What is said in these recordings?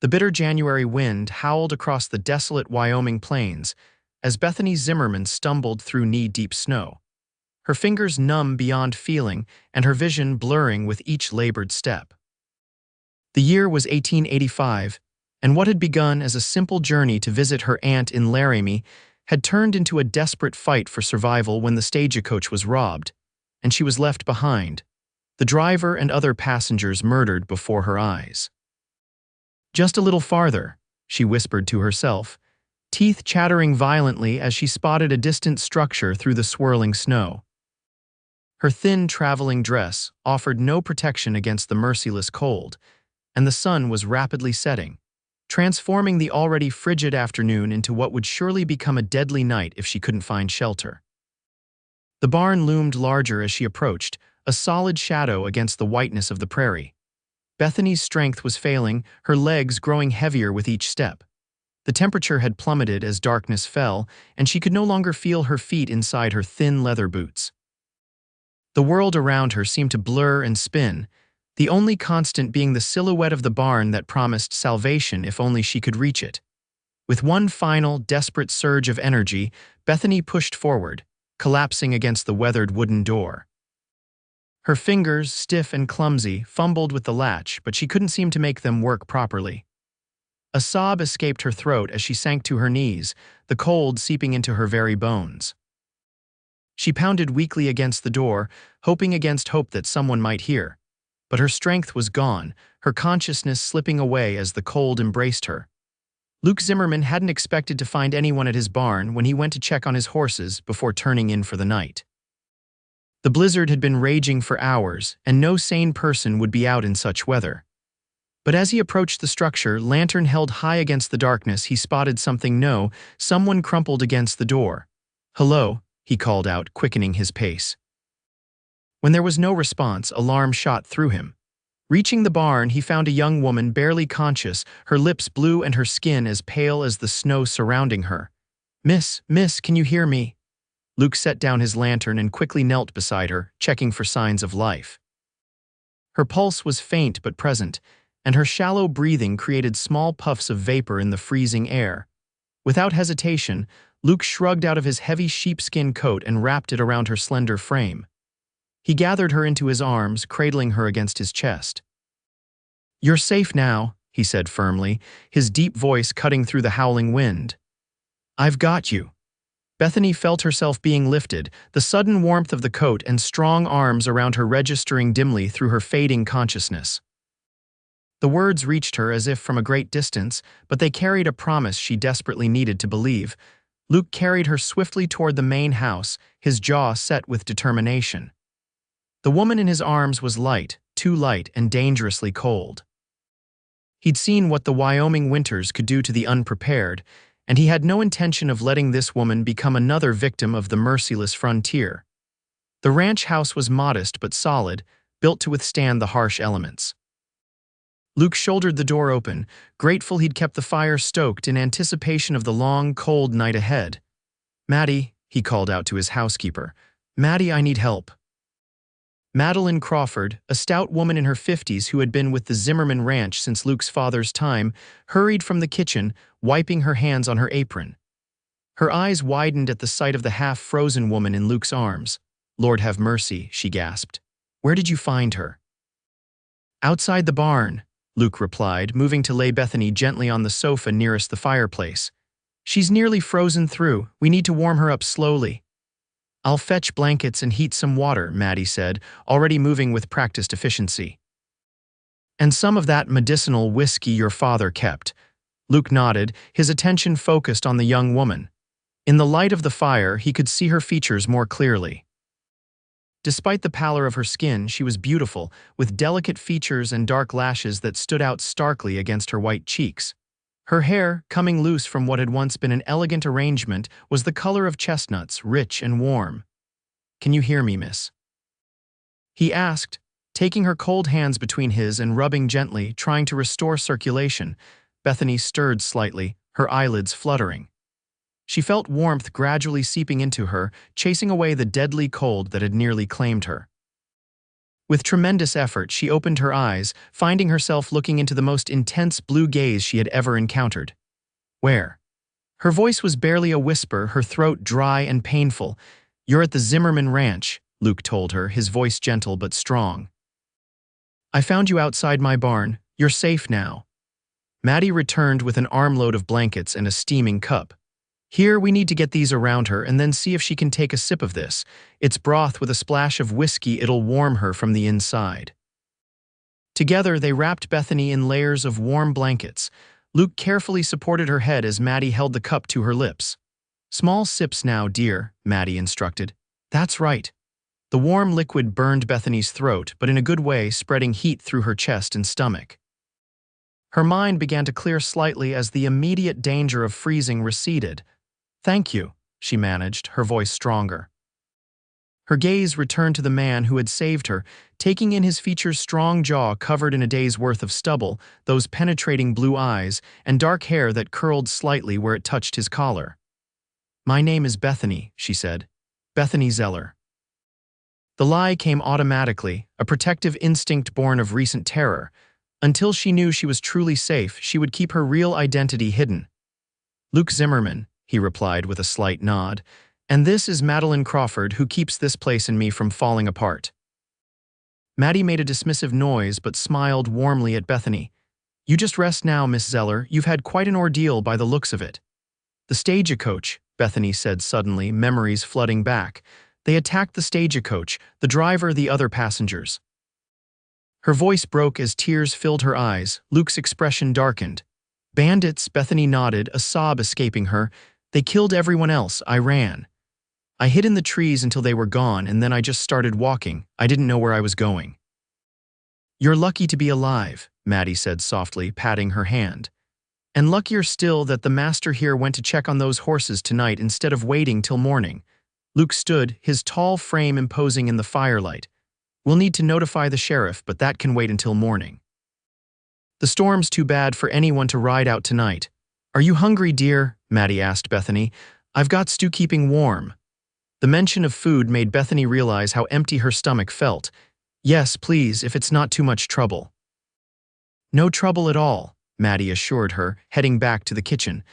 The bitter January wind howled across the desolate Wyoming plains as Bethany Zimmerman stumbled through knee-deep snow, her fingers numb beyond feeling and her vision blurring with each labored step. The year was 1885, and what had begun as a simple journey to visit her aunt in Laramie had turned into a desperate fight for survival when the stagecoach was robbed, and she was left behind, the driver and other passengers murdered before her eyes. "Just a little farther," she whispered to herself, teeth chattering violently as she spotted a distant structure through the swirling snow. Her thin traveling dress offered no protection against the merciless cold, and the sun was rapidly setting, transforming the already frigid afternoon into what would surely become a deadly night if she couldn't find shelter. The barn loomed larger as she approached, a solid shadow against the whiteness of the prairie. Bethany's strength was failing, her legs growing heavier with each step. The temperature had plummeted as darkness fell, and she could no longer feel her feet inside her thin leather boots. The world around her seemed to blur and spin, the only constant being the silhouette of the barn that promised salvation if only she could reach it. With one final, desperate surge of energy, Bethany pushed forward, collapsing against the weathered wooden door. Her fingers, stiff and clumsy, fumbled with the latch, but she couldn't seem to make them work properly. A sob escaped her throat as she sank to her knees, the cold seeping into her very bones. She pounded weakly against the door, hoping against hope that someone might hear. But her strength was gone, her consciousness slipping away as the cold embraced her. Luke Zimmerman hadn't expected to find anyone at his barn when he went to check on his horses before turning in for the night. The blizzard had been raging for hours, and no sane person would be out in such weather. But as he approached the structure, lantern held high against the darkness, he spotted something. Someone crumpled against the door. "Hello," he called out, quickening his pace. When there was no response, alarm shot through him. Reaching the barn, he found a young woman barely conscious, her lips blue and her skin as pale as the snow surrounding her. Miss, can you hear me?" Luke set down his lantern and quickly knelt beside her, checking for signs of life. Her pulse was faint but present, and her shallow breathing created small puffs of vapor in the freezing air. Without hesitation, Luke shrugged out of his heavy sheepskin coat and wrapped it around her slender frame. He gathered her into his arms, cradling her against his chest. "You're safe now," he said firmly, his deep voice cutting through the howling wind. "I've got you." Bethany felt herself being lifted, the sudden warmth of the coat and strong arms around her registering dimly through her fading consciousness. The words reached her as if from a great distance, but they carried a promise she desperately needed to believe. Luke carried her swiftly toward the main house, his jaw set with determination. The woman in his arms was light, too light and dangerously cold. He'd seen what the Wyoming winters could do to the unprepared, and he had no intention of letting this woman become another victim of the merciless frontier. The ranch house was modest but solid, built to withstand the harsh elements. Luke shouldered the door open, grateful he'd kept the fire stoked in anticipation of the long, cold night ahead. "Maddie," he called out to his housekeeper. "Maddie, I need help." Madeline Crawford, a stout woman in her 50s who had been with the Zimmerman ranch since Luke's father's time, hurried from the kitchen, wiping her hands on her apron. Her eyes widened at the sight of the half-frozen woman in Luke's arms. "Lord have mercy," she gasped. "Where did you find her?" "Outside the barn," Luke replied, moving to lay Bethany gently on the sofa nearest the fireplace. "She's nearly frozen through. We need to warm her up slowly." "I'll fetch blankets and heat some water," Maddie said, already moving with practiced efficiency. "And some of that medicinal whiskey your father kept." Luke nodded, his attention focused on the young woman. In the light of the fire, he could see her features more clearly. Despite the pallor of her skin, she was beautiful, with delicate features and dark lashes that stood out starkly against her white cheeks. Her hair, coming loose from what had once been an elegant arrangement, was the color of chestnuts, rich and warm. "Can you hear me, miss?" he asked, taking her cold hands between his and rubbing gently, trying to restore circulation. Bethany stirred slightly, her eyelids fluttering. She felt warmth gradually seeping into her, chasing away the deadly cold that had nearly claimed her. With tremendous effort, she opened her eyes, finding herself looking into the most intense blue gaze she had ever encountered. "Where?" Her voice was barely a whisper, her throat dry and painful. "You're at the Zimmerman Ranch," Luke told her, his voice gentle but strong. "I found you outside my barn. You're safe now." Maddie returned with an armload of blankets and a steaming cup. "Here, we need to get these around her and then see if she can take a sip of this. It's broth with a splash of whiskey. It'll warm her from the inside." Together, they wrapped Bethany in layers of warm blankets. Luke carefully supported her head as Maddie held the cup to her lips. "Small sips now, dear," Maddie instructed. "That's right." The warm liquid burned Bethany's throat, but in a good way, spreading heat through her chest and stomach. Her mind began to clear slightly as the immediate danger of freezing receded. "Thank you," she managed, her voice stronger. Her gaze returned to the man who had saved her, taking in his features' strong jaw covered in a day's worth of stubble, those penetrating blue eyes, and dark hair that curled slightly where it touched his collar. "My name is Bethany," she said. "Bethany Zeller." The lie came automatically, a protective instinct born of recent terror. Until she knew she was truly safe, she would keep her real identity hidden. "Luke Zimmerman," he replied with a slight nod. "And this is Madeline Crawford, who keeps this place and me from falling apart." Maddie made a dismissive noise but smiled warmly at Bethany. "You just rest now, Miss Zeller. You've had quite an ordeal by the looks of it." "The stagecoach," Bethany said suddenly, memories flooding back. "They attacked the stagecoach, the driver, the other passengers." Her voice broke as tears filled her eyes. Luke's expression darkened. "Bandits," Bethany nodded, a sob escaping her. "They killed everyone else. I ran. I hid in the trees until they were gone, and then I just started walking. I didn't know where I was going." "You're lucky to be alive," Maddie said softly, patting her hand. "And luckier still that the master here went to check on those horses tonight instead of waiting till morning." Luke stood, his tall frame imposing in the firelight. "We'll need to notify the sheriff, but that can wait until morning. The storm's too bad for anyone to ride out tonight." "Are you hungry, dear?" Maddie asked Bethany. "I've got stew keeping warm." The mention of food made Bethany realize how empty her stomach felt. "Yes, please, if it's not too much trouble." "No trouble at all," Maddie assured her, heading back to the kitchen.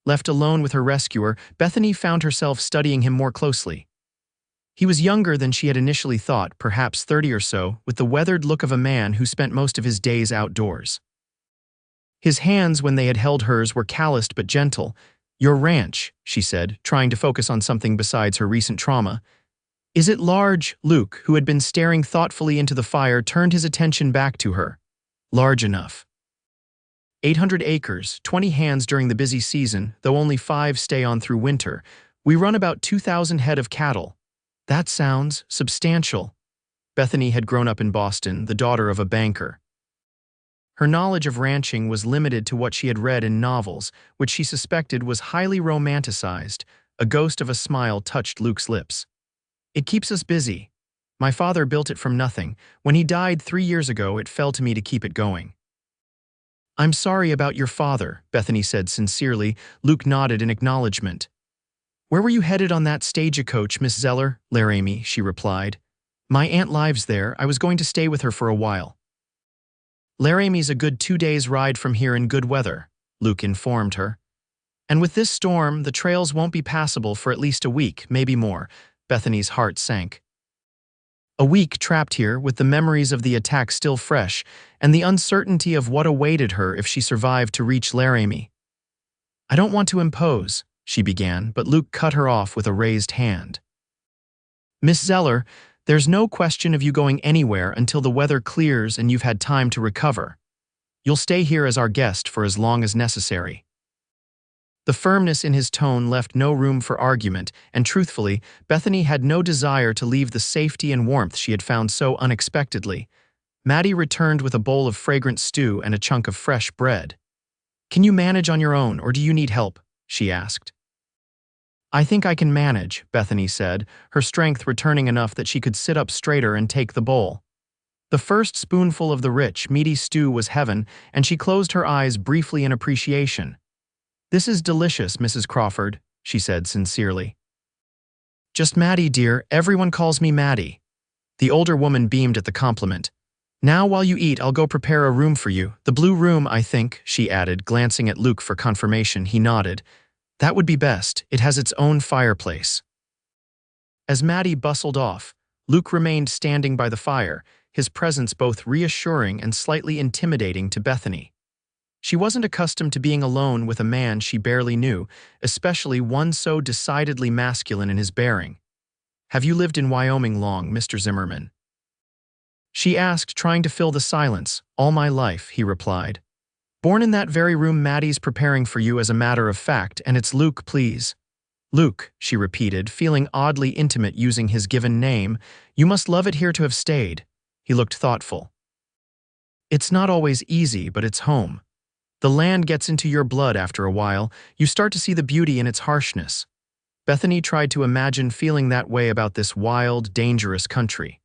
Left alone with her rescuer, Bethany found herself studying him more closely. He was younger than she had initially thought, perhaps 30 or so, with the weathered look of a man who spent most of his days outdoors. His hands, when they had held hers, were calloused but gentle. "Your ranch," she said, trying to focus on something besides her recent trauma. "Is it large?" Luke, who had been staring thoughtfully into the fire, turned his attention back to her. "Large enough. 800 acres, 20 hands during the busy season, though only 5 stay on through winter. We run about 2,000 head of cattle." "That sounds substantial." Bethany had grown up in Boston, the daughter of a banker. Her knowledge of ranching was limited to what she had read in novels, which she suspected was highly romanticized. A ghost of a smile touched Luke's lips. "It keeps us busy. My father built it from nothing. When he died 3 years ago, it fell to me to keep it going." "I'm sorry about your father," Bethany said sincerely. Luke nodded in acknowledgement. "Where were you headed on that stagecoach, Miss Zeller?" "Laramie," she replied. "My aunt lives there. I was going to stay with her for a while." "Laramie's a good 2 days' ride from here in good weather," Luke informed her. "And with this storm, the trails won't be passable for at least a week, maybe more." Bethany's heart sank. A week trapped here, with the memories of the attack still fresh, and the uncertainty of what awaited her if she survived to reach Laramie. "I don't want to impose," she began, but Luke cut her off with a raised hand. "Miss Zeller, there's no question of you going anywhere until the weather clears and you've had time to recover. You'll stay here as our guest for as long as necessary." The firmness in his tone left no room for argument, and truthfully, Bethany had no desire to leave the safety and warmth she had found so unexpectedly. Maddie returned with a bowl of fragrant stew and a chunk of fresh bread. "Can you manage on your own, or do you need help?" she asked. "I think I can manage," Bethany said, her strength returning enough that she could sit up straighter and take the bowl. The first spoonful of the rich, meaty stew was heaven, and she closed her eyes briefly in appreciation. "This is delicious, Mrs. Crawford," she said sincerely. "Just Maddie, dear. Everyone calls me Maddie." The older woman beamed at the compliment. Now while you eat, I'll go prepare a room for you. The blue room, I think, she added, glancing at Luke for confirmation. He nodded. That would be best. It has its own fireplace. As Maddie bustled off, Luke remained standing by the fire, his presence both reassuring and slightly intimidating to Bethany. She wasn't accustomed to being alone with a man she barely knew, especially one so decidedly masculine in his bearing. Have you lived in Wyoming long, Mr. Zimmerman? She asked, trying to fill the silence. All my life, he replied. Born in that very room Maddie's preparing for you as a matter of fact, and it's Luke, please. Luke, she repeated, feeling oddly intimate using his given name. You must love it here to have stayed. He looked thoughtful. It's not always easy, but it's home. The land gets into your blood after a while. You start to see the beauty in its harshness. Bethany tried to imagine feeling that way about this wild, dangerous country.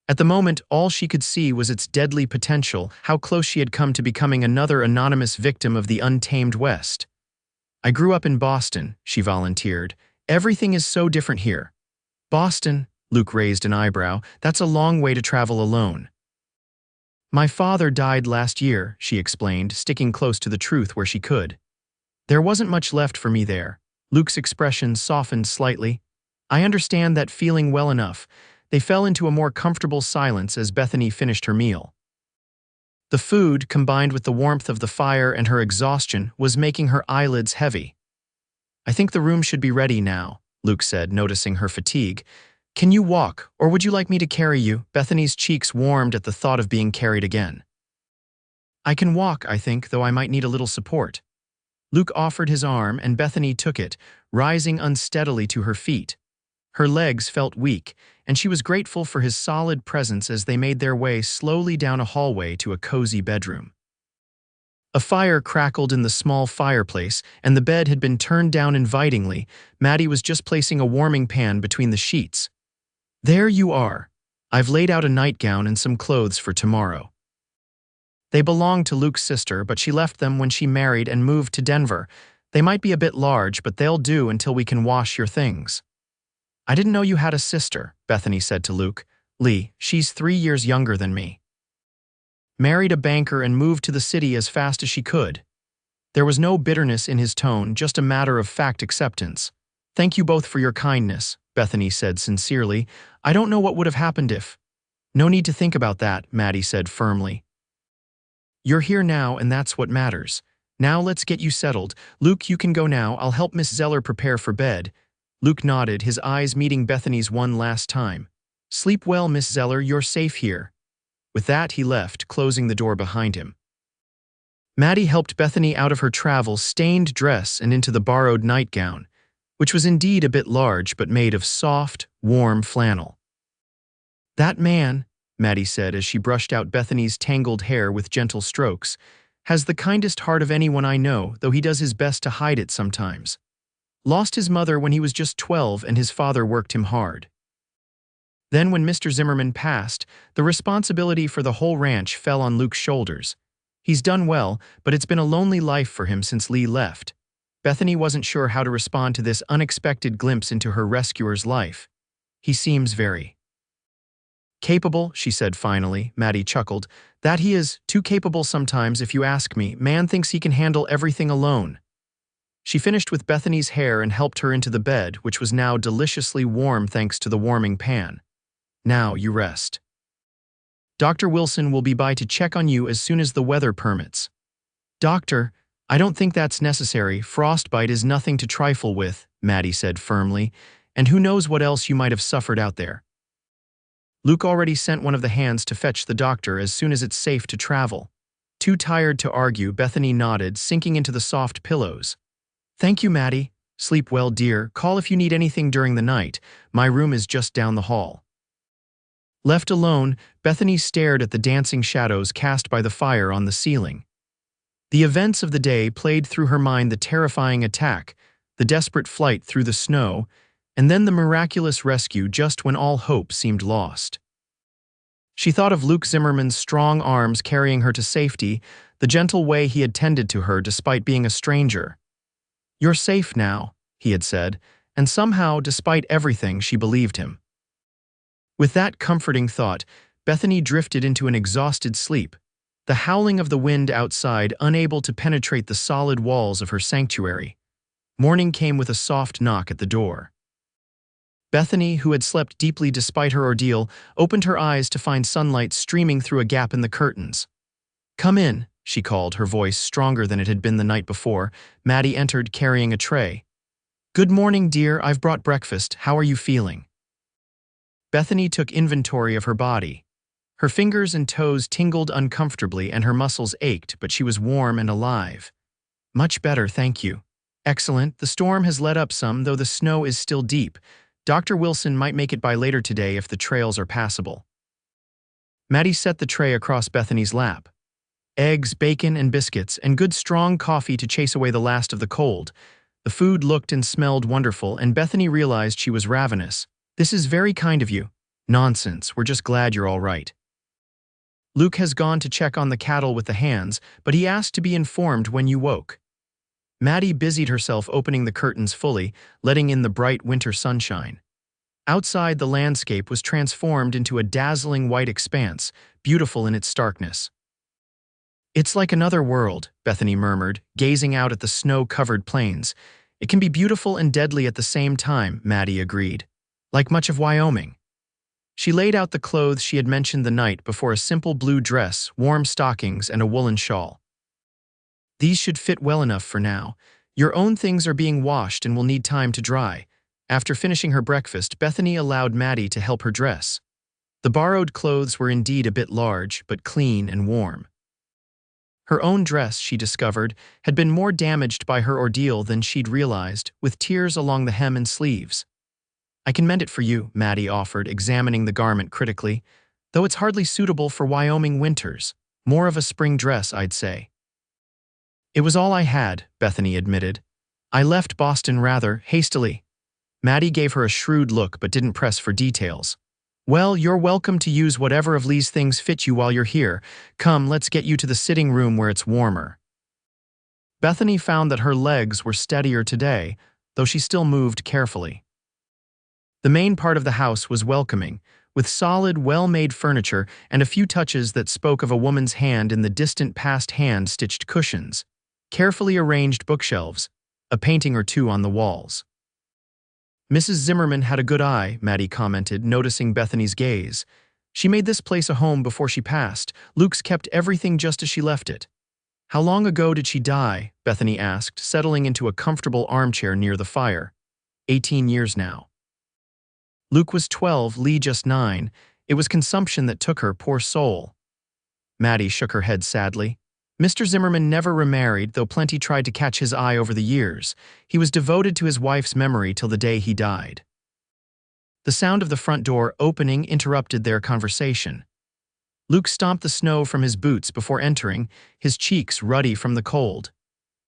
At the moment, all she could see was its deadly potential, how close she had come to becoming another anonymous victim of the untamed West. I grew up in Boston, she volunteered. Everything is so different here. Boston, Luke raised an eyebrow, that's a long way to travel alone. My father died last year, she explained, sticking close to the truth where she could. There wasn't much left for me there. Luke's expression softened slightly. I understand that feeling well enough. They fell into a more comfortable silence as Bethany finished her meal. The food, combined with the warmth of the fire and her exhaustion, was making her eyelids heavy. I think the room should be ready now, Luke said, noticing her fatigue. Can you walk, or would you like me to carry you? Bethany's cheeks warmed at the thought of being carried again. I can walk, I think, though I might need a little support. Luke offered his arm, and Bethany took it, rising unsteadily to her feet. Her legs felt weak, and she was grateful for his solid presence as they made their way slowly down a hallway to a cozy bedroom. A fire crackled in the small fireplace, and the bed had been turned down invitingly. Maddie was just placing a warming pan between the sheets. There you are. I've laid out a nightgown and some clothes for tomorrow. They belonged to Luke's sister, but she left them when she married and moved to Denver. They might be a bit large, but they'll do until we can wash your things. I didn't know you had a sister, Bethany said to Luke. Lee, she's 3 years younger than me. Married a banker and moved to the city as fast as she could. There was no bitterness in his tone, just a matter-of-fact acceptance. Thank you both for your kindness, Bethany said sincerely. I don't know what would have happened if. No need to think about that, Maddie said firmly. You're here now, and that's what matters. Now let's get you settled. Luke, you can go now. I'll help Miss Zeller prepare for bed. Luke nodded, his eyes meeting Bethany's one last time. Sleep well, Miss Zeller, you're safe here. With that, he left, closing the door behind him. Maddie helped Bethany out of her travel-stained dress and into the borrowed nightgown, which was indeed a bit large but made of soft, warm flannel. That man, Maddie said as she brushed out Bethany's tangled hair with gentle strokes, has the kindest heart of anyone I know, though he does his best to hide it sometimes. Lost his mother when he was just 12 and his father worked him hard. Then when Mr. Zimmerman passed, the responsibility for the whole ranch fell on Luke's shoulders. He's done well, but it's been a lonely life for him since Lee left. Bethany wasn't sure how to respond to this unexpected glimpse into her rescuer's life. He seems very capable, she said finally. Maddie chuckled. That he is, too capable sometimes if you ask me. Man thinks he can handle everything alone. She finished with Bethany's hair and helped her into the bed, which was now deliciously warm thanks to the warming pan. Now you rest. Dr. Wilson will be by to check on you as soon as the weather permits. Doctor, I don't think that's necessary. Frostbite is nothing to trifle with, Maddie said firmly, and who knows what else you might have suffered out there. Luke already sent one of the hands to fetch the doctor as soon as it's safe to travel. Too tired to argue, Bethany nodded, sinking into the soft pillows. Thank you, Maddie. Sleep well, dear. Call if you need anything during the night. My room is just down the hall. Left alone, Bethany stared at the dancing shadows cast by the fire on the ceiling. The events of the day played through her mind: the terrifying attack, the desperate flight through the snow, and then the miraculous rescue just when all hope seemed lost. She thought of Luke Zimmerman's strong arms carrying her to safety, the gentle way he had tended to her despite being a stranger. You're safe now, he had said, and somehow, despite everything, she believed him. With that comforting thought, Bethany drifted into an exhausted sleep, the howling of the wind outside unable to penetrate the solid walls of her sanctuary. Morning came with a soft knock at the door. Bethany, who had slept deeply despite her ordeal, opened her eyes to find sunlight streaming through a gap in the curtains. "Come in," she called, her voice stronger than it had been the night before. Maddie entered carrying a tray. "Good morning, dear. I've brought breakfast. How are you feeling?" Bethany took inventory of her body. Her fingers and toes tingled uncomfortably and her muscles ached, but she was warm and alive. "Much better, thank you." "Excellent. The storm has let up some, though the snow is still deep. Dr. Wilson might make it by later today if the trails are passable." Maddie set the tray across Bethany's lap. Eggs, bacon, and biscuits, and good strong coffee to chase away the last of the cold. The food looked and smelled wonderful, and Bethany realized she was ravenous. "This is very kind of you." "Nonsense, we're just glad you're all right." "Luke has gone to check on the cattle with the hands, but he asked to be informed when you woke." Maddie busied herself opening the curtains fully, letting in the bright winter sunshine. Outside, the landscape was transformed into a dazzling white expanse, beautiful in its starkness. "It's like another world," Bethany murmured, gazing out at the snow-covered plains. "It can be beautiful and deadly at the same time," Maddie agreed. "Like much of Wyoming." She laid out the clothes she had mentioned the night before: a simple blue dress, warm stockings, and a woolen shawl. "These should fit well enough for now. Your own things are being washed and will need time to dry." After finishing her breakfast, Bethany allowed Maddie to help her dress. The borrowed clothes were indeed a bit large, but clean and warm. Her own dress, she discovered, had been more damaged by her ordeal than she'd realized, with tears along the hem and sleeves. "I can mend it for you," Maddie offered, examining the garment critically, "though it's hardly suitable for Wyoming winters. More of a spring dress, I'd say." "It was all I had," Bethany admitted. "I left Boston rather hastily." Maddie gave her a shrewd look but didn't press for details. "Well, you're welcome to use whatever of Lee's things fit you while you're here. Come, let's get you to the sitting room where it's warmer." Bethany found that her legs were steadier today, though she still moved carefully. The main part of the house was welcoming, with solid, well-made furniture and a few touches that spoke of a woman's hand in the distant past: hand-stitched cushions, carefully arranged bookshelves, a painting or two on the walls. "Mrs. Zimmerman had a good eye," Maddie commented, noticing Bethany's gaze. "She made this place a home before she passed. Luke's kept everything just as she left it." "How long ago did she die?" Bethany asked, settling into a comfortable armchair near the fire. 18 years now." "Luke was 12, Lee just 9. It was consumption that took her, poor soul." Maddie shook her head sadly. "Mr. Zimmerman never remarried, though plenty tried to catch his eye over the years. He was devoted to his wife's memory till the day he died." The sound of the front door opening interrupted their conversation. Luke stomped the snow from his boots before entering, his cheeks ruddy from the cold.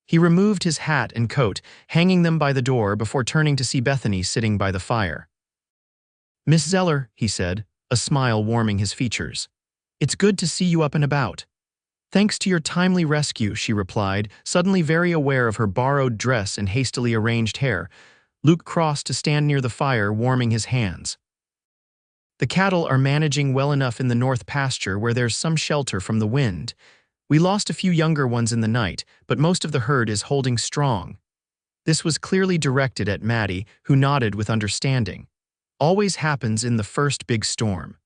He removed his hat and coat, hanging them by the door before turning to see Bethany sitting by the fire. "Miss Zeller," he said, a smile warming his features. "It's good to see you up and about." "Thanks to your timely rescue," she replied, suddenly very aware of her borrowed dress and hastily arranged hair. Luke crossed to stand near the fire, warming his hands. "The cattle are managing well enough in the north pasture where there's some shelter from the wind. We lost a few younger ones in the night, but most of the herd is holding strong." This was clearly directed at Maddie, who nodded with understanding. "Always happens in the first big storm."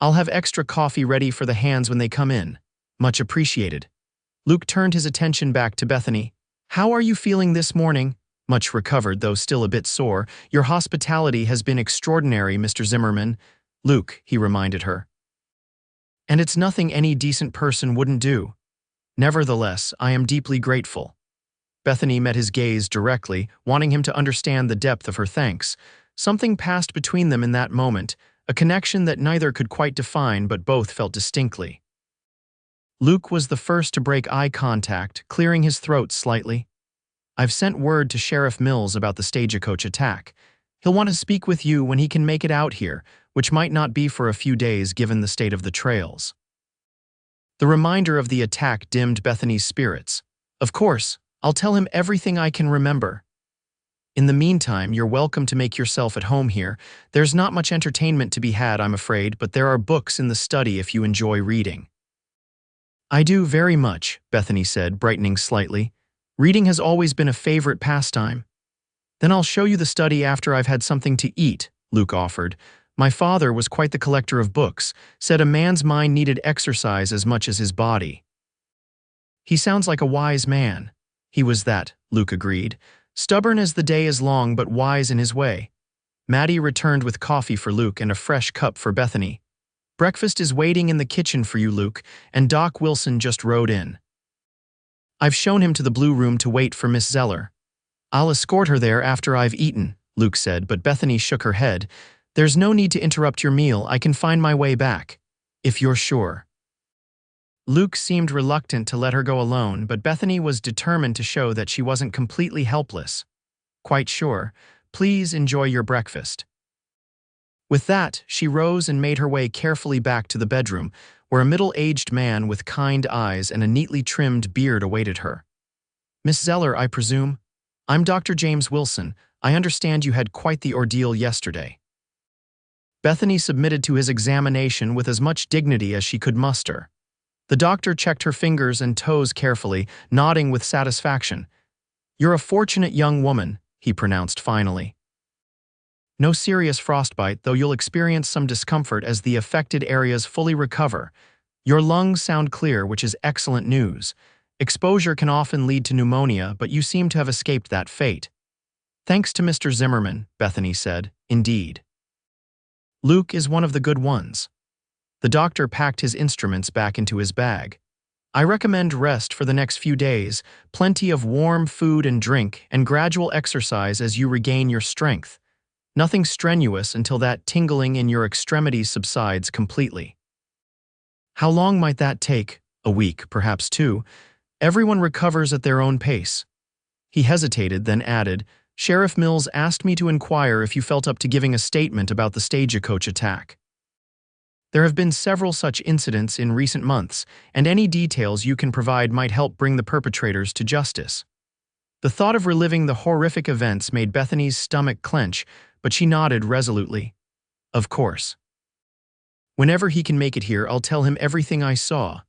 "I'll have extra coffee ready for the hands when they come in." "Much appreciated." Luke turned his attention back to Bethany. "How are you feeling this morning?" "Much recovered, though still a bit sore. Your hospitality has been extraordinary, Mr. Zimmerman." "Luke," he reminded her. "And it's nothing any decent person wouldn't do." "Nevertheless, I am deeply grateful." Bethany met his gaze directly, wanting him to understand the depth of her thanks. Something passed between them in that moment, a connection that neither could quite define but both felt distinctly. Luke was the first to break eye contact, clearing his throat slightly. "I've sent word to Sheriff Mills about the stagecoach attack. He'll want to speak with you when he can make it out here, which might not be for a few days given the state of the trails." The reminder of the attack dimmed Bethany's spirits. "Of course, I'll tell him everything I can remember." In the meantime, you're welcome to make yourself at home here. There's not much entertainment to be had, I'm afraid, but there are books in the study if you enjoy reading." "I do very much," Bethany said, brightening slightly. "Reading has always been a favorite pastime." "Then I'll show you the study after I've had something to eat," Luke offered. "My father was quite the collector of books, said a man's mind needed exercise as much as his body." "He sounds like a wise man." "He was that," Luke agreed. "Stubborn as the day is long but wise in his way." Maddie returned with coffee for Luke and a fresh cup for Bethany. "Breakfast is waiting in the kitchen for you, Luke, and Doc Wilson just rode in. I've shown him to the blue room to wait for Miss Zeller." "I'll escort her there after I've eaten," Luke said, but Bethany shook her head. "There's no need to interrupt your meal. I can find my way back, if you're sure." Luke seemed reluctant to let her go alone, but Bethany was determined to show that she wasn't completely helpless. "Quite sure. Please enjoy your breakfast." With that, she rose and made her way carefully back to the bedroom, where a middle-aged man with kind eyes and a neatly trimmed beard awaited her. "Miss Zeller, I presume? I'm Dr. James Wilson. I understand you had quite the ordeal yesterday." Bethany submitted to his examination with as much dignity as she could muster. The doctor checked her fingers and toes carefully, nodding with satisfaction. "You're a fortunate young woman," he pronounced finally. "No serious frostbite, though you'll experience some discomfort as the affected areas fully recover. Your lungs sound clear, which is excellent news. Exposure can often lead to pneumonia, but you seem to have escaped that fate." "Thanks to Mr. Zimmerman," Bethany said. "Indeed. Luke is one of the good ones." The doctor packed his instruments back into his bag. "I recommend rest for the next few days, plenty of warm food and drink, and gradual exercise as you regain your strength. Nothing strenuous until that tingling in your extremities subsides completely." "How long might that take?" "A week, perhaps 2. Everyone recovers at their own pace." He hesitated, then added, "Sheriff Mills asked me to inquire if you felt up to giving a statement about the stagecoach attack. There have been several such incidents in recent months, and any details you can provide might help bring the perpetrators to justice." The thought of reliving the horrific events made Bethany's stomach clench, but she nodded resolutely. "Of course. Whenever he can make it here, I'll tell him everything I saw."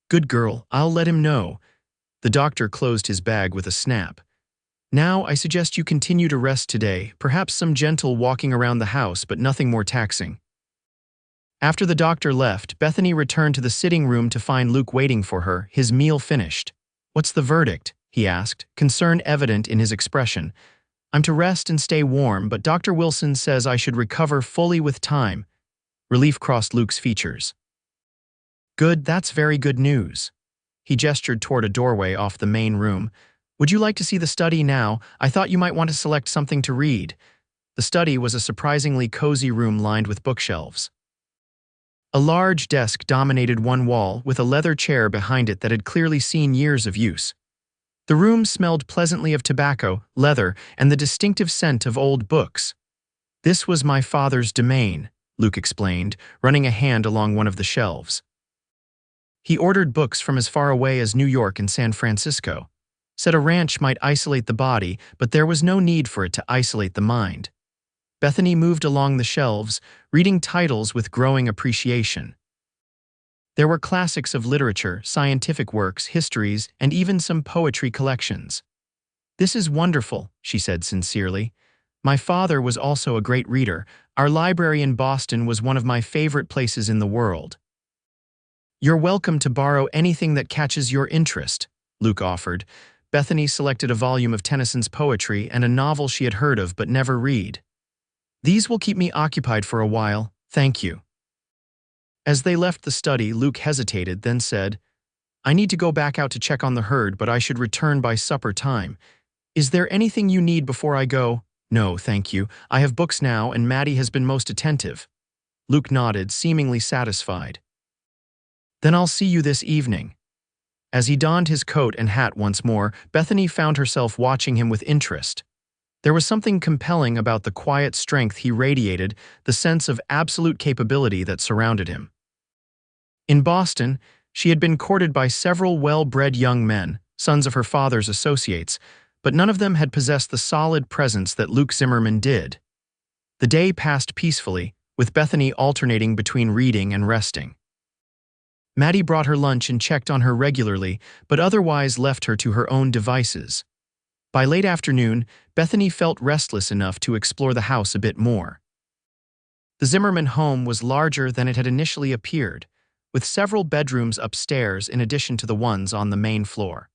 "Good girl, I'll let him know." The doctor closed his bag with a snap. "Now, I suggest you continue to rest today, perhaps some gentle walking around the house, but nothing more taxing." After the doctor left, Bethany returned to the sitting room to find Luke waiting for her, his meal finished. "What's the verdict?" he asked, concern evident in his expression. "I'm to rest and stay warm, but Dr. Wilson says I should recover fully with time." Relief crossed Luke's features. "Good, that's very good news." He gestured toward a doorway off the main room. "Would you like to see the study now? I thought you might want to select something to read." The study was a surprisingly cozy room lined with bookshelves. A large desk dominated one wall, with a leather chair behind it that had clearly seen years of use. The room smelled pleasantly of tobacco, leather, and the distinctive scent of old books. "This was my father's domain," Luke explained, running a hand along one of the shelves. "He ordered books from as far away as New York and San Francisco. Said a ranch might isolate the body, but there was no need for it to isolate the mind." Bethany moved along the shelves, reading titles with growing appreciation. There were classics of literature, scientific works, histories, and even some poetry collections. "This is wonderful," she said sincerely. "My father was also a great reader. Our library in Boston was one of my favorite places in the world." "You're welcome to borrow anything that catches your interest," Luke offered. Bethany selected a volume of Tennyson's poetry and a novel she had heard of but never read. "These will keep me occupied for a while, thank you." As they left the study, Luke hesitated, then said, "I need to go back out to check on the herd, but I should return by supper time. Is there anything you need before I go?" "No, thank you. I have books now, and Maddie has been most attentive." Luke nodded, seemingly satisfied. "Then I'll see you this evening." As he donned his coat and hat once more, Bethany found herself watching him with interest. There was something compelling about the quiet strength he radiated, the sense of absolute capability that surrounded him. In Boston, she had been courted by several well-bred young men, sons of her father's associates, but none of them had possessed the solid presence that Luke Zimmerman did. The day passed peacefully, with Bethany alternating between reading and resting. Maddie brought her lunch and checked on her regularly, but otherwise left her to her own devices. By late afternoon, Bethany felt restless enough to explore the house a bit more. The Zimmerman home was larger than it had initially appeared, with several bedrooms upstairs in addition to the ones on the main floor.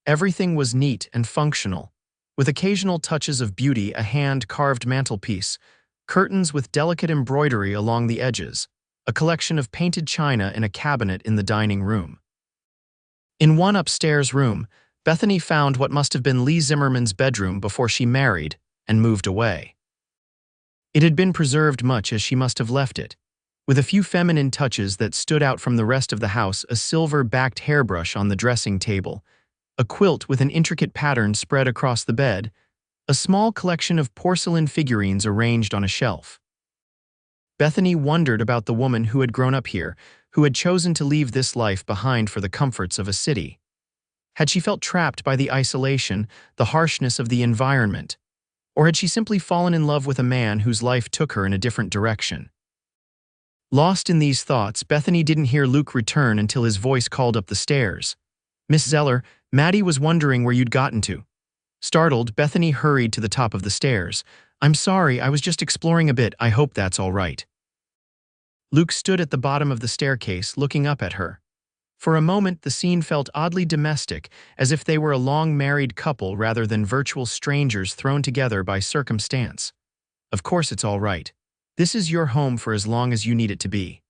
Everything was neat and functional, with occasional touches of beauty: a hand-carved mantelpiece, curtains with delicate embroidery along the edges, a collection of painted china in a cabinet in the dining room. In one upstairs room, Bethany found what must have been Lee Zimmerman's bedroom before she married and moved away. It had been preserved much as she must have left it, with a few feminine touches that stood out from the rest of the house: a silver-backed hairbrush on the dressing table, a quilt with an intricate pattern spread across the bed, a small collection of porcelain figurines arranged on a shelf. Bethany wondered about the woman who had grown up here, who had chosen to leave this life behind for the comforts of a city. Had she felt trapped by the isolation, the harshness of the environment? Or had she simply fallen in love with a man whose life took her in a different direction? Lost in these thoughts, Bethany didn't hear Luke return until his voice called up the stairs. "Miss Zeller, Maddie was wondering where you'd gotten to." Startled, Bethany hurried to the top of the stairs. "I'm sorry, I was just exploring a bit. I hope that's all right." Luke stood at the bottom of the staircase, looking up at her. For a moment, the scene felt oddly domestic, as if they were a long-married couple rather than virtual strangers thrown together by circumstance. "Of course it's all right. This is your home for as long as you need it to be."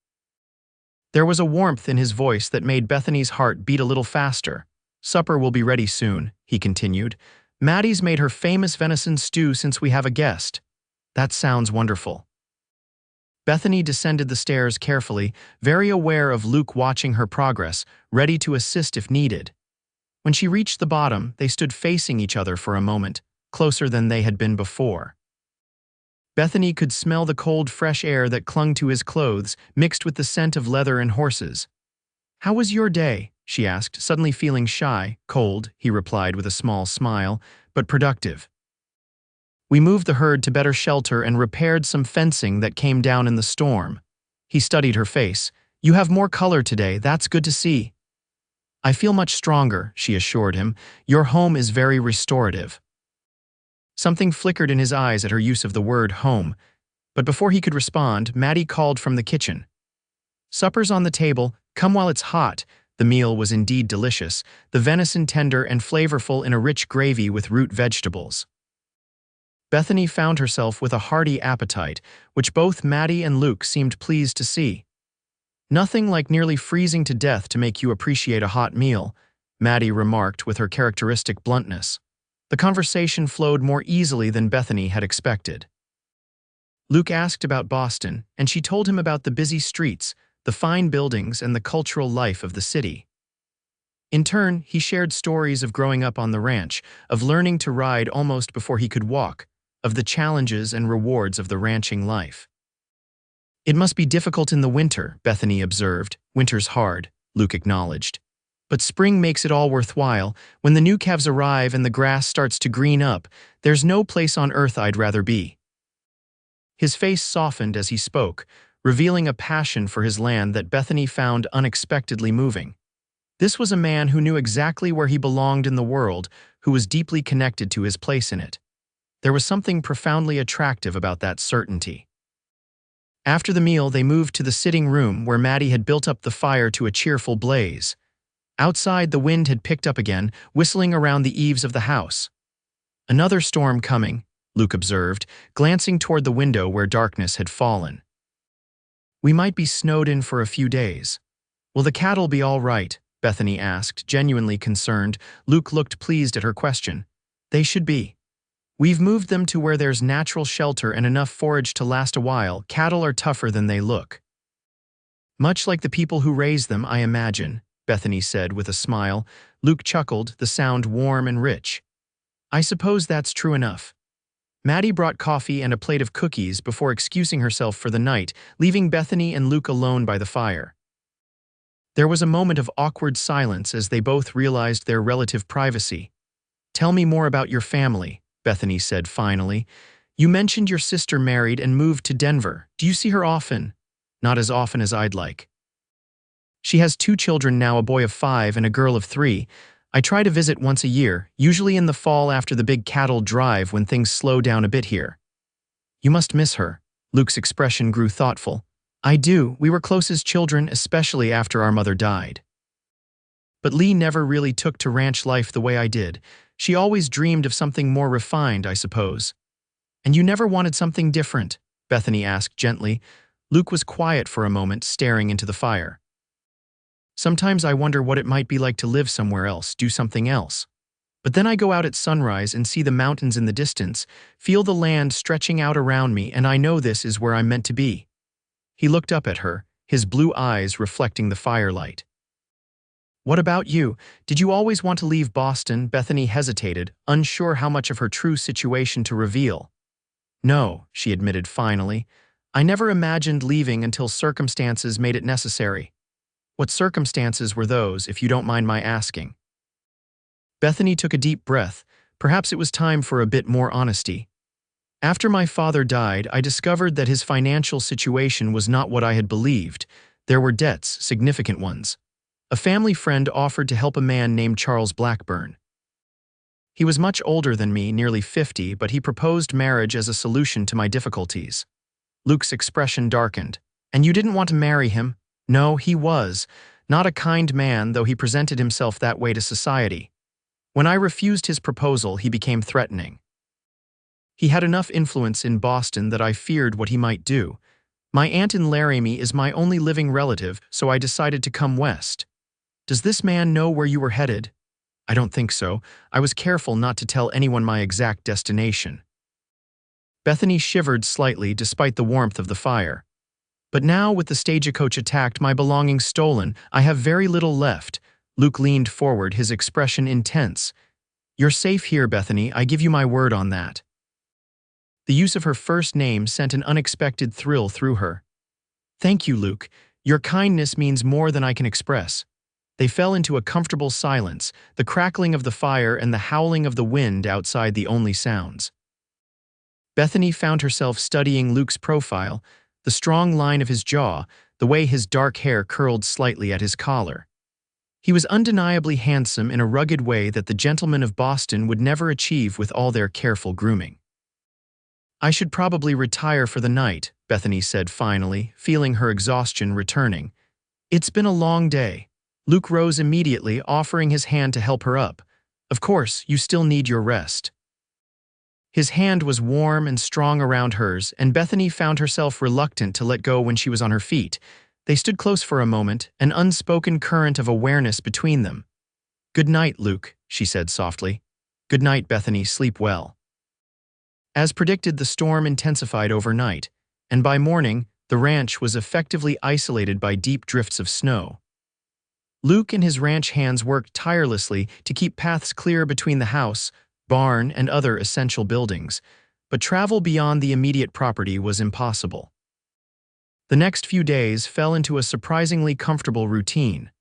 There was a warmth in his voice that made Bethany's heart beat a little faster. "Supper will be ready soon," he continued. "Maddie's made her famous venison stew since we have a guest." "That sounds wonderful." Bethany descended the stairs carefully, very aware of Luke watching her progress, ready to assist if needed. When she reached the bottom, they stood facing each other for a moment, closer than they had been before. Bethany could smell the cold, fresh air that clung to his clothes, mixed with the scent of leather and horses. "How was your day?" she asked, suddenly feeling shy. "Cold," he replied with a small smile, "but productive. We moved the herd to better shelter and repaired some fencing that came down in the storm." He studied her face. "You have more color today. That's good to see." "I feel much stronger," she assured him. "Your home is very restorative." Something flickered in his eyes at her use of the word home, but before he could respond, Maddie called from the kitchen. "Supper's on the table. Come while it's hot." The meal was indeed delicious, the venison tender and flavorful in a rich gravy with root vegetables. Bethany found herself with a hearty appetite, which both Maddie and Luke seemed pleased to see. "Nothing like nearly freezing to death to make you appreciate a hot meal," Maddie remarked with her characteristic bluntness. The conversation flowed more easily than Bethany had expected. Luke asked about Boston, and she told him about the busy streets, the fine buildings, and the cultural life of the city. In turn, he shared stories of growing up on the ranch, of learning to ride almost before he could walk, of the challenges and rewards of the ranching life. "It must be difficult in the winter," Bethany observed. "Winter's hard," Luke acknowledged. "But spring makes it all worthwhile. When the new calves arrive and the grass starts to green up, there's no place on earth I'd rather be." His face softened as he spoke, revealing a passion for his land that Bethany found unexpectedly moving. This was a man who knew exactly where he belonged in the world, who was deeply connected to his place in it. There was something profoundly attractive about that certainty. After the meal, they moved to the sitting room where Maddie had built up the fire to a cheerful blaze. Outside, the wind had picked up again, whistling around the eaves of the house. "Another storm coming," Luke observed, glancing toward the window where darkness had fallen. "We might be snowed in for a few days. Will the cattle be all right?" Bethany asked, genuinely concerned. Luke looked pleased at her question. "They should be. We've moved them to where there's natural shelter and enough forage to last a while. Cattle are tougher than they look." "Much like the people who raise them, I imagine," Bethany said with a smile. Luke chuckled, the sound warm and rich. "I suppose that's true enough." Maddie brought coffee and a plate of cookies before excusing herself for the night, leaving Bethany and Luke alone by the fire. There was a moment of awkward silence as they both realized their relative privacy. Tell me more about your family, Bethany said finally. You mentioned your sister married and moved to Denver. Do you see her often? Not as often as I'd like. She has 2 children now, a boy of 5 and a girl of 3. I try to visit once a year, usually in the fall after the big cattle drive when things slow down a bit here. You must miss her. Luke's expression grew thoughtful. I do. We were close as children, especially after our mother died. But Lee never really took to ranch life the way I did. She always dreamed of something more refined, I suppose. And you never wanted something different? Bethany asked gently. Luke was quiet for a moment, staring into the fire. Sometimes I wonder what it might be like to live somewhere else, do something else. But then I go out at sunrise and see the mountains in the distance, feel the land stretching out around me, and I know this is where I'm meant to be. He looked up at her, his blue eyes reflecting the firelight. What about you? Did you always want to leave Boston? Bethany hesitated, unsure how much of her true situation to reveal. No, she admitted finally. I never imagined leaving until circumstances made it necessary. What circumstances were those, if you don't mind my asking? Bethany took a deep breath. Perhaps it was time for a bit more honesty. After my father died, I discovered that his financial situation was not what I had believed. There were debts, significant ones. A family friend offered to help a man named Charles Blackburn. He was much older than me, nearly 50, but he proposed marriage as a solution to my difficulties. Luke's expression darkened. And you didn't want to marry him? No, he was. Not a kind man, though he presented himself that way to society. When I refused his proposal, he became threatening. He had enough influence in Boston that I feared what he might do. My aunt in Laramie is my only living relative, so I decided to come west. Does this man know where you were headed? I don't think so. I was careful not to tell anyone my exact destination. Bethany shivered slightly despite the warmth of the fire. But now, with the stagecoach attacked, my belongings stolen, I have very little left. Luke leaned forward, his expression intense. You're safe here, Bethany. I give you my word on that. The use of her first name sent an unexpected thrill through her. Thank you, Luke. Your kindness means more than I can express. They fell into a comfortable silence, the crackling of the fire and the howling of the wind outside the only sounds. Bethany found herself studying Luke's profile, the strong line of his jaw, the way his dark hair curled slightly at his collar. He was undeniably handsome in a rugged way that the gentlemen of Boston would never achieve with all their careful grooming. I should probably retire for the night, Bethany said finally, feeling her exhaustion returning. It's been a long day. Luke rose immediately, offering his hand to help her up. Of course, you still need your rest. His hand was warm and strong around hers, and Bethany found herself reluctant to let go when she was on her feet. They stood close for a moment, an unspoken current of awareness between them. Good night, Luke, she said softly. Good night, Bethany, sleep well. As predicted, the storm intensified overnight, and by morning, the ranch was effectively isolated by deep drifts of snow. Luke and his ranch hands worked tirelessly to keep paths clear between the house, barn, and other essential buildings, but travel beyond the immediate property was impossible. The next few days fell into a surprisingly comfortable routine.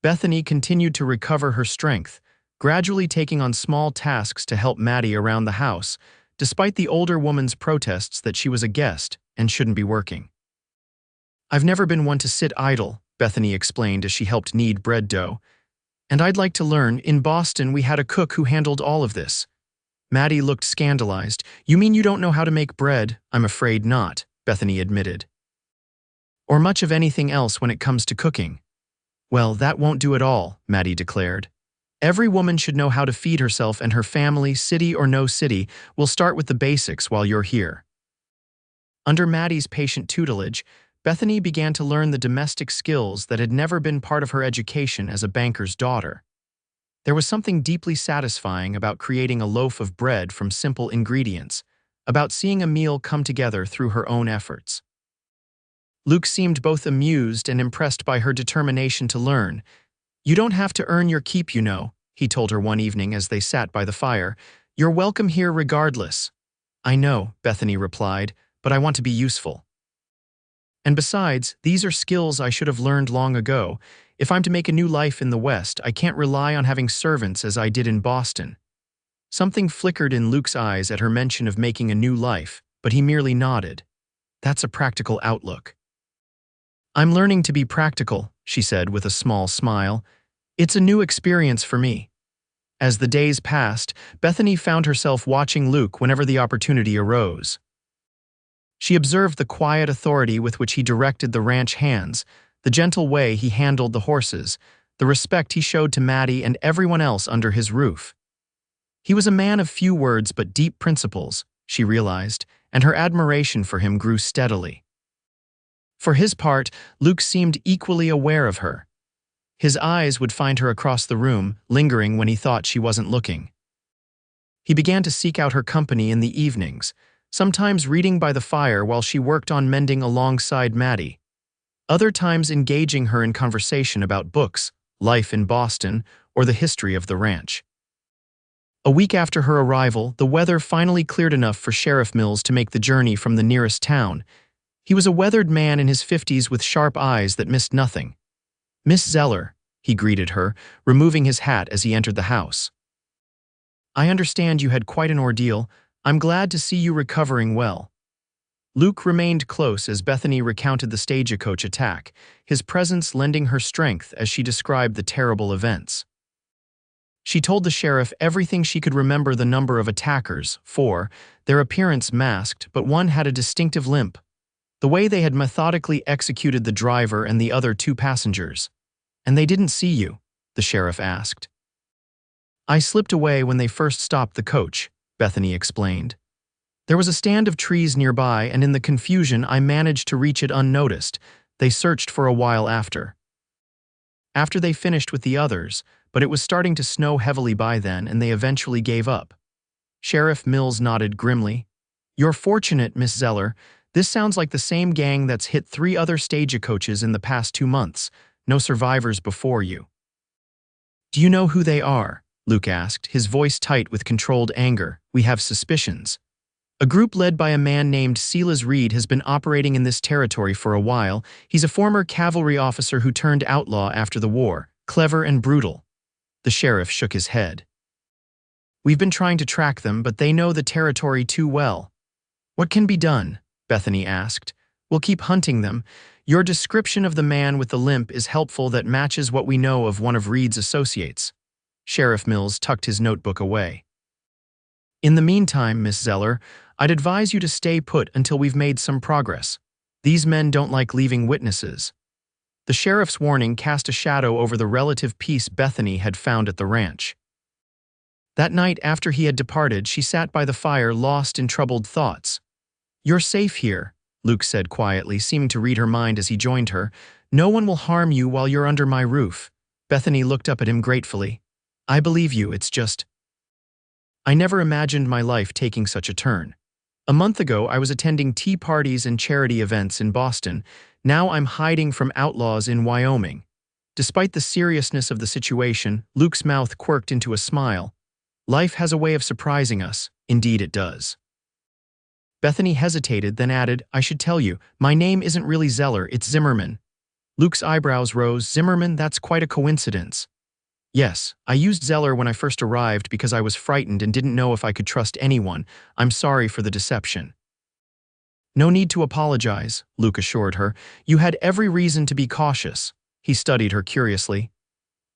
Bethany continued to recover her strength, gradually taking on small tasks to help Maddie around the house, despite the older woman's protests that she was a guest and shouldn't be working. I've never been one to sit idle, Bethany explained as she helped knead bread dough. And I'd like to learn. In Boston, we had a cook who handled all of this. Maddie looked scandalized. You mean you don't know how to make bread? I'm afraid not, Bethany admitted. Or much of anything else when it comes to cooking. Well, that won't do at all, Maddie declared. Every woman should know how to feed herself and her family, city or no city. We'll start with the basics while you're here. Under Maddie's patient tutelage, Bethany began to learn the domestic skills that had never been part of her education as a banker's daughter. There was something deeply satisfying about creating a loaf of bread from simple ingredients, about seeing a meal come together through her own efforts. Luke seemed both amused and impressed by her determination to learn. You don't have to earn your keep, you know, he told her one evening as they sat by the fire. You're welcome here regardless. I know, Bethany replied, but I want to be useful. And besides, these are skills I should have learned long ago. If I'm to make a new life in the West, I can't rely on having servants as I did in Boston. Something flickered in Luke's eyes at her mention of making a new life, but he merely nodded. That's a practical outlook. I'm learning to be practical, she said with a small smile. It's a new experience for me. As the days passed, Bethany found herself watching Luke whenever the opportunity arose. She observed the quiet authority with which he directed the ranch hands, the gentle way he handled the horses, the respect he showed to Maddie and everyone else under his roof. He was a man of few words but deep principles, she realized, and her admiration for him grew steadily. For his part, Luke seemed equally aware of her. His eyes would find her across the room, lingering when he thought she wasn't looking. He began to seek out her company in the evenings, sometimes reading by the fire while she worked on mending alongside Maddie, other times engaging her in conversation about books, life in Boston, or the history of the ranch. A week after her arrival, the weather finally cleared enough for Sheriff Mills to make the journey from the nearest town. He was a weathered man in his 50s with sharp eyes that missed nothing. "Miss Zeller," he greeted her, removing his hat as he entered the house. "I understand you had quite an ordeal. I'm glad to see you recovering well." Luke remained close as Bethany recounted the stagecoach attack, his presence lending her strength as she described the terrible events. She told the sheriff everything she could remember: the number of attackers, 4, their appearance masked, but one had a distinctive limp, the way they had methodically executed the driver and the other 2 passengers. "And they didn't see you?" the sheriff asked. "I slipped away when they first stopped the coach," Bethany explained. "There was a stand of trees nearby, and in the confusion I managed to reach it unnoticed. They searched for a while after they finished with the others, but it was starting to snow heavily by then, and they eventually gave up." Sheriff Mills nodded grimly. "You're fortunate, Miss Zeller. This sounds like the same gang that's hit 3 other stagecoaches in the past 2 months. No survivors before you." "Do you know who they are?" Luke asked, his voice tight with controlled anger. "We have suspicions. A group led by a man named Silas Reed has been operating in this territory for a while. He's a former cavalry officer who turned outlaw after the war, clever and brutal." The sheriff shook his head. "We've been trying to track them, but they know the territory too well." "What can be done?" Bethany asked. "We'll keep hunting them. Your description of the man with the limp is helpful. That matches what we know of one of Reed's associates." Sheriff Mills tucked his notebook away. "In the meantime, Miss Zeller, I'd advise you to stay put until we've made some progress. These men don't like leaving witnesses." The sheriff's warning cast a shadow over the relative peace Bethany had found at the ranch. That night after he had departed, she sat by the fire, lost in troubled thoughts. "You're safe here," Luke said quietly, seeming to read her mind as he joined her. "No one will harm you while you're under my roof." Bethany looked up at him gratefully. "I believe you, it's just I never imagined my life taking such a turn. A month ago, I was attending tea parties and charity events in Boston. Now I'm hiding from outlaws in Wyoming." Despite the seriousness of the situation, Luke's mouth quirked into a smile. "Life has a way of surprising us. Indeed it does." Bethany hesitated, then added, "I should tell you, my name isn't really Zeller, it's Zimmerman." Luke's eyebrows rose. "Zimmerman? That's quite a coincidence." "Yes, I used Zeller when I first arrived because I was frightened and didn't know if I could trust anyone. I'm sorry for the deception." "No need to apologize," Luke assured her. "You had every reason to be cautious." He studied her curiously.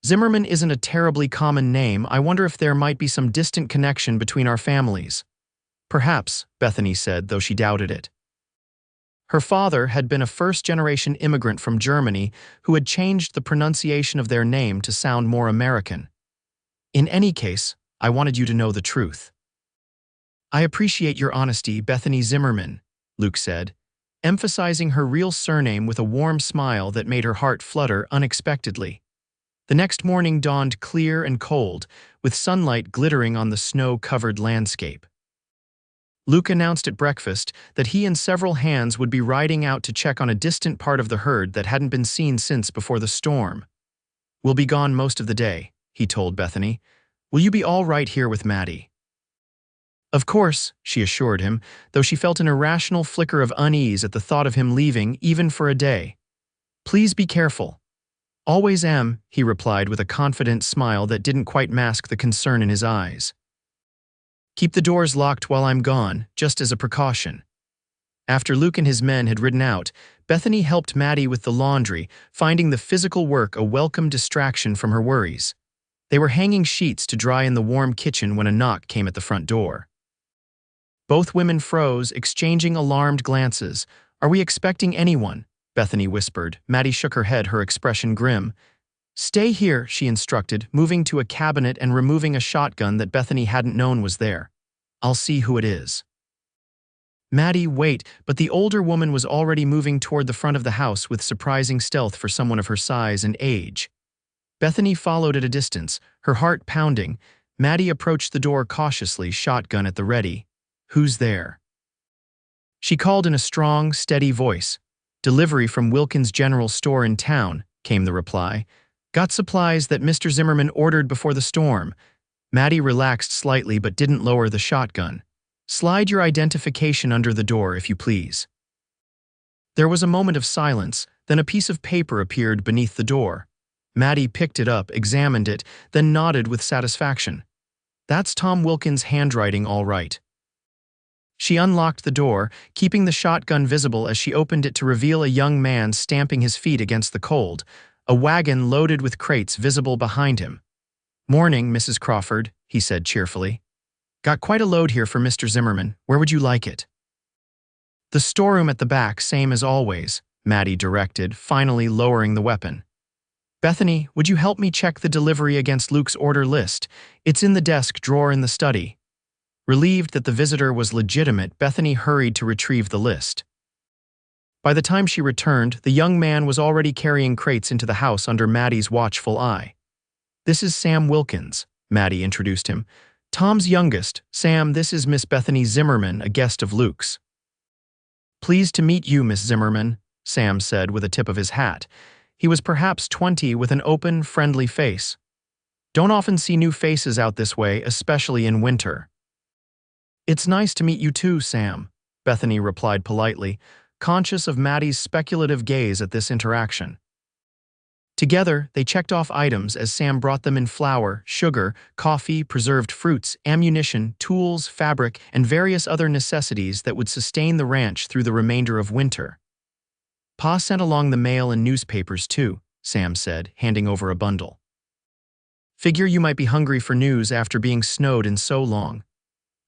"Zimmerman isn't a terribly common name. I wonder if there might be some distant connection between our families." "Perhaps," Bethany said, though she doubted it. Her father had been a first-generation immigrant from Germany who had changed the pronunciation of their name to sound more American. "In any case, I wanted you to know the truth." "I appreciate your honesty, Bethany Zimmerman," Luke said, emphasizing her real surname with a warm smile that made her heart flutter unexpectedly. The next morning dawned clear and cold, with sunlight glittering on the snow-covered landscape. Luke announced at breakfast that he and several hands would be riding out to check on a distant part of the herd that hadn't been seen since before the storm. "We'll be gone most of the day," he told Bethany. "Will you be all right here with Maddie?" "Of course," she assured him, though she felt an irrational flicker of unease at the thought of him leaving, even for a day. "Please be careful." "Always am," he replied with a confident smile that didn't quite mask the concern in his eyes. Keep the doors locked while I'm gone, just as a precaution. After Luke and his men had ridden out, Bethany helped Maddie with the laundry, finding the physical work a welcome distraction from her worries. They were hanging sheets to dry in the warm kitchen when a knock came at the front door. Both women froze, exchanging alarmed glances. "Are we expecting anyone?" Bethany whispered. Maddie shook her head, her expression grim. "Stay here," she instructed, moving to a cabinet and removing a shotgun that Bethany hadn't known was there. "I'll see who it is." "Maddie, wait," but the older woman was already moving toward the front of the house with surprising stealth for someone of her size and age. Bethany followed at a distance, her heart pounding. Maddie approached the door cautiously, shotgun at the ready. "Who's there?" She called in a strong, steady voice. "Delivery from Wilkins' General Store in town," came the reply. "Got supplies that Mr. Zimmerman ordered before the storm." Maddie relaxed slightly but didn't lower the shotgun. "Slide your identification under the door, if you please." There was a moment of silence, then a piece of paper appeared beneath the door. Maddie picked it up, examined it, then nodded with satisfaction. "That's Tom Wilkins' handwriting, all right." She unlocked the door, keeping the shotgun visible as she opened it to reveal a young man stamping his feet against the cold, a wagon loaded with crates visible behind him. "Morning, Mrs. Crawford," he said cheerfully. "Got quite a load here for Mr. Zimmerman. Where would you like it?" "The storeroom at the back, same as always," Maddie directed, finally lowering the weapon. "Bethany, would you help me check the delivery against Luke's order list? It's in the desk drawer in the study." Relieved that the visitor was legitimate, Bethany hurried to retrieve the list. By the time she returned, the young man was already carrying crates into the house under Maddie's watchful eye. "This is Sam Wilkins," Maddie introduced him. "Tom's youngest. Sam, this is Miss Bethany Zimmerman, a guest of Luke's." "Pleased to meet you, Miss Zimmerman," Sam said with a tip of his hat. He was perhaps 20 with an open, friendly face. "Don't often see new faces out this way, especially in winter." "It's nice to meet you too, Sam," Bethany replied politely, conscious of Maddie's speculative gaze at this interaction. Together, they checked off items as Sam brought them in flour, sugar, coffee, preserved fruits, ammunition, tools, fabric, and various other necessities that would sustain the ranch through the remainder of winter. "Pa sent along the mail and newspapers too," Sam said, handing over a bundle. "Figure you might be hungry for news after being snowed in so long."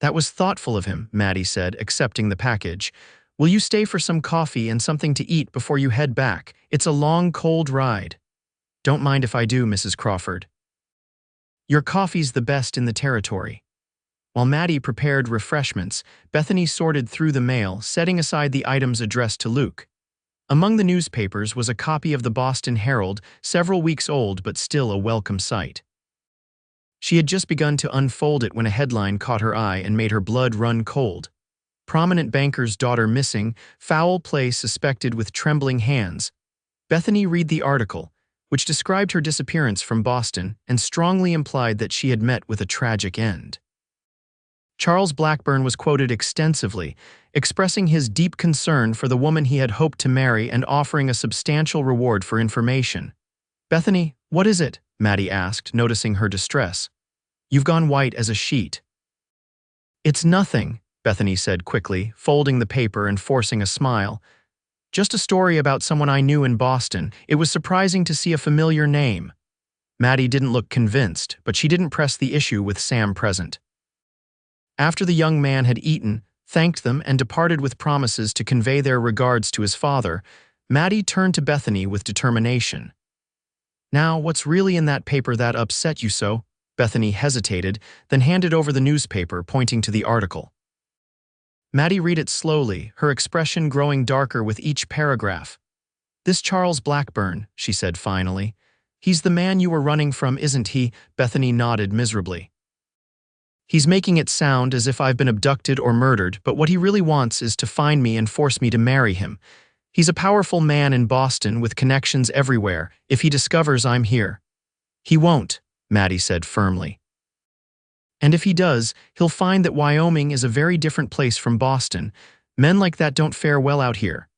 "That was thoughtful of him," Maddie said, accepting the package. "Will you stay for some coffee and something to eat before you head back? It's a long, cold ride." "Don't mind if I do, Mrs. Crawford. Your coffee's the best in the territory." While Maddie prepared refreshments, Bethany sorted through the mail, setting aside the items addressed to Luke. Among the newspapers was a copy of the Boston Herald, several weeks old but still a welcome sight. She had just begun to unfold it when a headline caught her eye and made her blood run cold. "Prominent banker's daughter missing, foul play suspected with trembling hands." Bethany read the article, which described her disappearance from Boston and strongly implied that she had met with a tragic end. Charles Blackburn was quoted extensively, expressing his deep concern for the woman he had hoped to marry and offering a substantial reward for information. "Bethany, what is it?" Maddie asked, noticing her distress. "You've gone white as a sheet." "It's nothing," Bethany said quickly, folding the paper and forcing a smile. "Just a story about someone I knew in Boston. It was surprising to see a familiar name." Maddie didn't look convinced, but she didn't press the issue with Sam present. After the young man had eaten, thanked them, and departed with promises to convey their regards to his father, Maddie turned to Bethany with determination. "Now, what's really in that paper that upset you so?" Bethany hesitated, then handed over the newspaper, pointing to the article. Maddie read it slowly, her expression growing darker with each paragraph. "This Charles Blackburn," she said finally. "He's the man you were running from, isn't he?" Bethany nodded miserably. "He's making it sound as if I've been abducted or murdered, but what he really wants is to find me and force me to marry him. He's a powerful man in Boston with connections everywhere, if he discovers I'm here." "He won't," Maddie said firmly. "And if he does, he'll find that Wyoming is a very different place from Boston. Men like that don't fare well out here."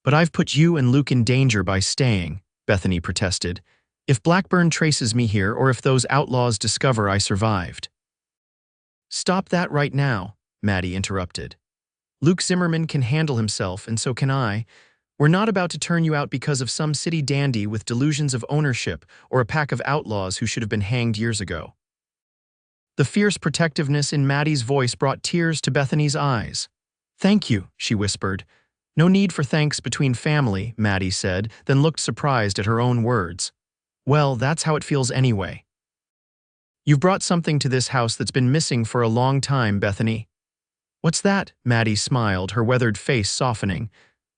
"But I've put you and Luke in danger by staying," Bethany protested. "If Blackburn traces me here or if those outlaws discover I survived." Stop that right now, Maddie interrupted. Luke Zimmerman can handle himself, and so can I. We're not about to turn you out because of some city dandy with delusions of ownership or a pack of outlaws who should have been hanged years ago. The fierce protectiveness in Maddie's voice brought tears to Bethany's eyes. Thank you, she whispered. No need for thanks between family, Maddie said, then looked surprised at her own words. Well, that's how it feels anyway. You've brought something to this house that's been missing for a long time, Bethany. What's that? Maddie smiled, her weathered face softening.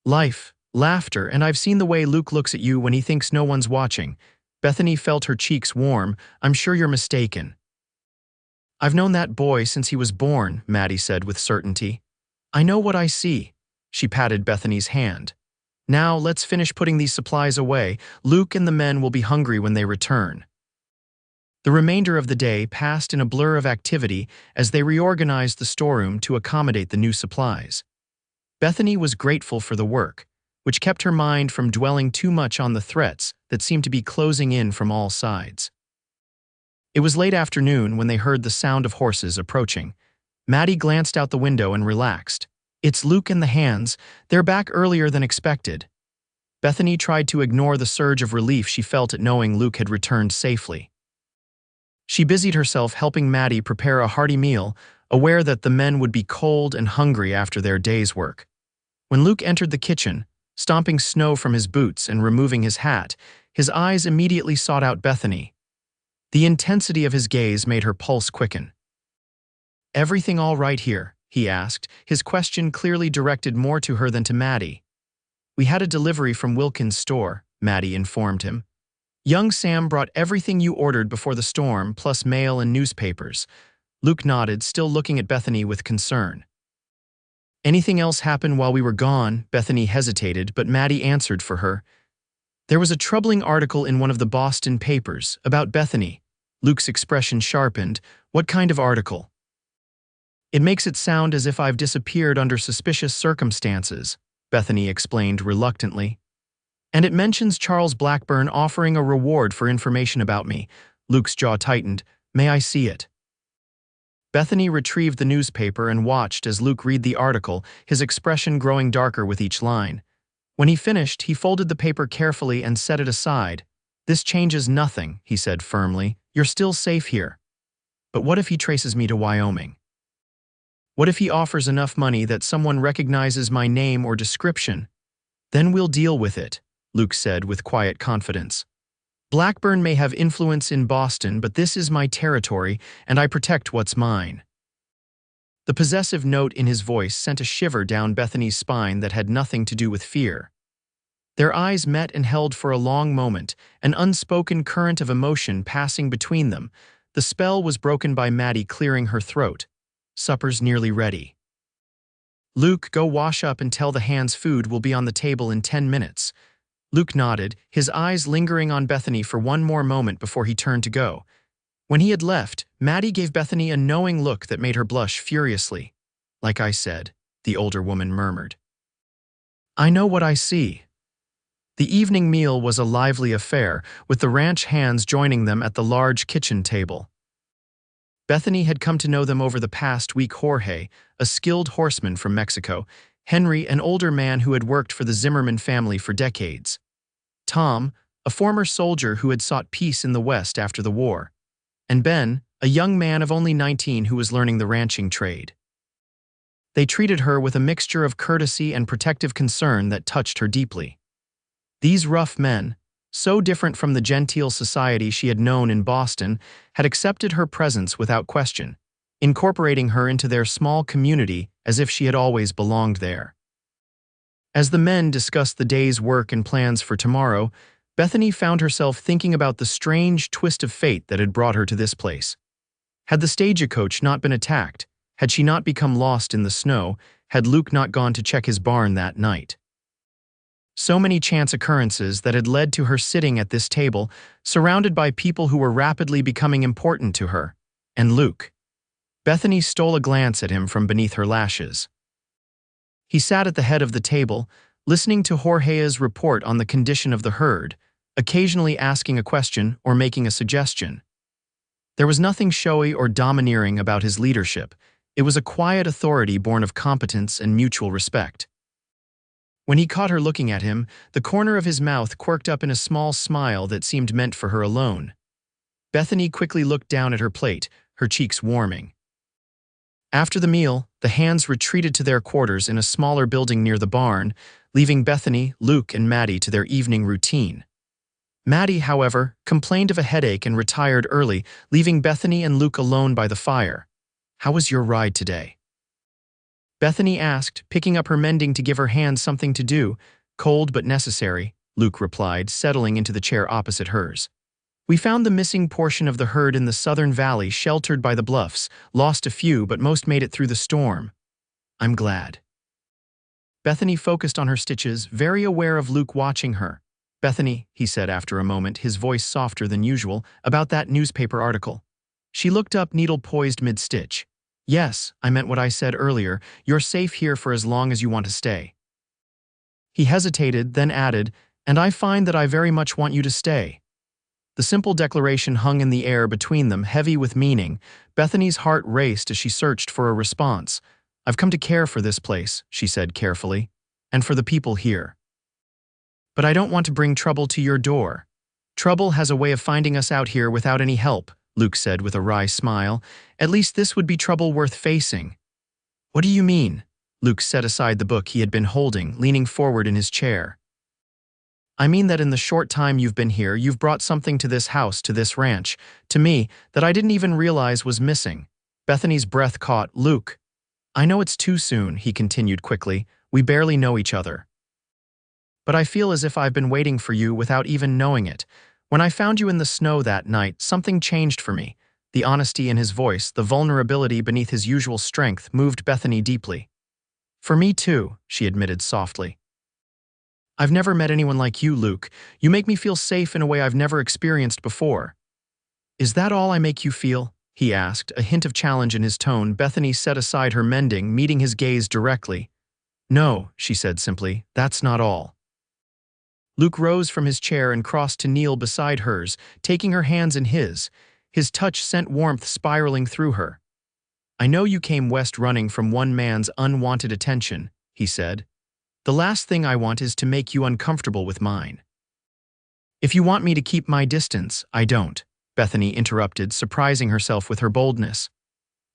Life, laughter, and I've seen the way Luke looks at you when he thinks no one's watching. Bethany felt her cheeks warm. I'm sure you're mistaken. I've known that boy since he was born, Maddie said with certainty. I know what I see. She patted Bethany's hand. Now let's finish putting these supplies away. Luke and the men will be hungry when they return. The remainder of the day passed in a blur of activity as they reorganized the storeroom to accommodate the new supplies. Bethany was grateful for the work, which kept her mind from dwelling too much on the threats that seemed to be closing in from all sides. It was late afternoon when they heard the sound of horses approaching. Maddie glanced out the window and relaxed. It's Luke and the hands. They're back earlier than expected. Bethany tried to ignore the surge of relief she felt at knowing Luke had returned safely. She busied herself helping Maddie prepare a hearty meal, aware that the men would be cold and hungry after their day's work. When Luke entered the kitchen, stomping snow from his boots and removing his hat, his eyes immediately sought out Bethany. The intensity of his gaze made her pulse quicken. Everything all right here? He asked, his question clearly directed more to her than to Maddie. We had a delivery from Wilkins' store, Maddie informed him. Young Sam brought everything you ordered before the storm, plus mail and newspapers. Luke nodded, still looking at Bethany with concern. Anything else happen while we were gone? Bethany hesitated, but Maddie answered for her. There was a troubling article in one of the Boston papers about Bethany. Luke's expression sharpened. What kind of article? It makes it sound as if I've disappeared under suspicious circumstances, Bethany explained reluctantly. And it mentions Charles Blackburn offering a reward for information about me. Luke's jaw tightened. May I see it? Bethany retrieved the newspaper and watched as Luke read the article, his expression growing darker with each line. When he finished, he folded the paper carefully and set it aside. This changes nothing, he said firmly. You're still safe here. But what if he traces me to Wyoming? What if he offers enough money that someone recognizes my name or description? Then we'll deal with it, Luke said with quiet confidence. Blackburn may have influence in Boston, but this is my territory, and I protect what's mine. The possessive note in his voice sent a shiver down Bethany's spine that had nothing to do with fear. Their eyes met and held for a long moment, an unspoken current of emotion passing between them. The spell was broken by Maddie clearing her throat. Supper's nearly ready. Luke, go wash up and tell the hands food will be on the table in 10 minutes. Luke nodded, his eyes lingering on Bethany for one more moment before he turned to go. When he had left, Maddie gave Bethany a knowing look that made her blush furiously. Like I said, the older woman murmured. I know what I see. The evening meal was a lively affair, with the ranch hands joining them at the large kitchen table. Bethany had come to know them over the past week. Jorge, a skilled horseman from Mexico, Henry, an older man who had worked for the Zimmerman family for decades, Tom, a former soldier who had sought peace in the West after the war, and Ben, a young man of only 19 who was learning the ranching trade. They treated her with a mixture of courtesy and protective concern that touched her deeply. These rough men, so different from the genteel society she had known in Boston, had accepted her presence without question, incorporating her into their small community as if she had always belonged there. As the men discussed the day's work and plans for tomorrow, Bethany found herself thinking about the strange twist of fate that had brought her to this place. Had the stagecoach not been attacked, had she not become lost in the snow, had Luke not gone to check his barn that night? So many chance occurrences that had led to her sitting at this table, surrounded by people who were rapidly becoming important to her. And Luke. Bethany stole a glance at him from beneath her lashes. He sat at the head of the table, listening to Jorge's report on the condition of the herd, occasionally asking a question or making a suggestion. There was nothing showy or domineering about his leadership. It was a quiet authority born of competence and mutual respect. When he caught her looking at him, the corner of his mouth quirked up in a small smile that seemed meant for her alone. Bethany quickly looked down at her plate, her cheeks warming. After the meal, the hands retreated to their quarters in a smaller building near the barn, leaving Bethany, Luke, and Maddie to their evening routine. Maddie, however, complained of a headache and retired early, leaving Bethany and Luke alone by the fire. "How was your ride today?" Bethany asked, picking up her mending to give her hands something to do. "Cold but necessary," Luke replied, settling into the chair opposite hers. "We found the missing portion of the herd in the southern valley, sheltered by the bluffs. Lost a few, but most made it through the storm." "I'm glad." Bethany focused on her stitches, very aware of Luke watching her. "Bethany," he said after a moment, his voice softer than usual, "about that newspaper article." She looked up, needle poised mid-stitch. "Yes, I meant what I said earlier. You're safe here for as long as you want to stay." He hesitated, then added, "And I find that I very much want you to stay." The simple declaration hung in the air between them, heavy with meaning. Bethany's heart raced as she searched for a response. "I've come to care for this place," she said carefully, "and for the people here. But I don't want to bring trouble to your door." "Trouble has a way of finding us out here without any help," Luke said with a wry smile. "At least this would be trouble worth facing." "What do you mean?" Luke set aside the book he had been holding, leaning forward in his chair. "I mean that in the short time you've been here, you've brought something to this house, to this ranch, to me, that I didn't even realize was missing." Bethany's breath caught. "Luke, I know it's too soon," he continued quickly. "We barely know each other. But I feel as if I've been waiting for you without even knowing it. When I found you in the snow that night, something changed for me." The honesty in his voice, the vulnerability beneath his usual strength, moved Bethany deeply. "For me too," she admitted softly. "I've never met anyone like you, Luke. You make me feel safe in a way I've never experienced before." "Is that all I make you feel?" he asked, a hint of challenge in his tone. Bethany set aside her mending, meeting his gaze directly. "No," she said simply, "that's not all." Luke rose from his chair and crossed to kneel beside hers, taking her hands in his. His touch sent warmth spiraling through her. "I know you came west running from one man's unwanted attention," he said. "The last thing I want is to make you uncomfortable with mine." "If you want me to keep my distance, I don't," Bethany interrupted, surprising herself with her boldness.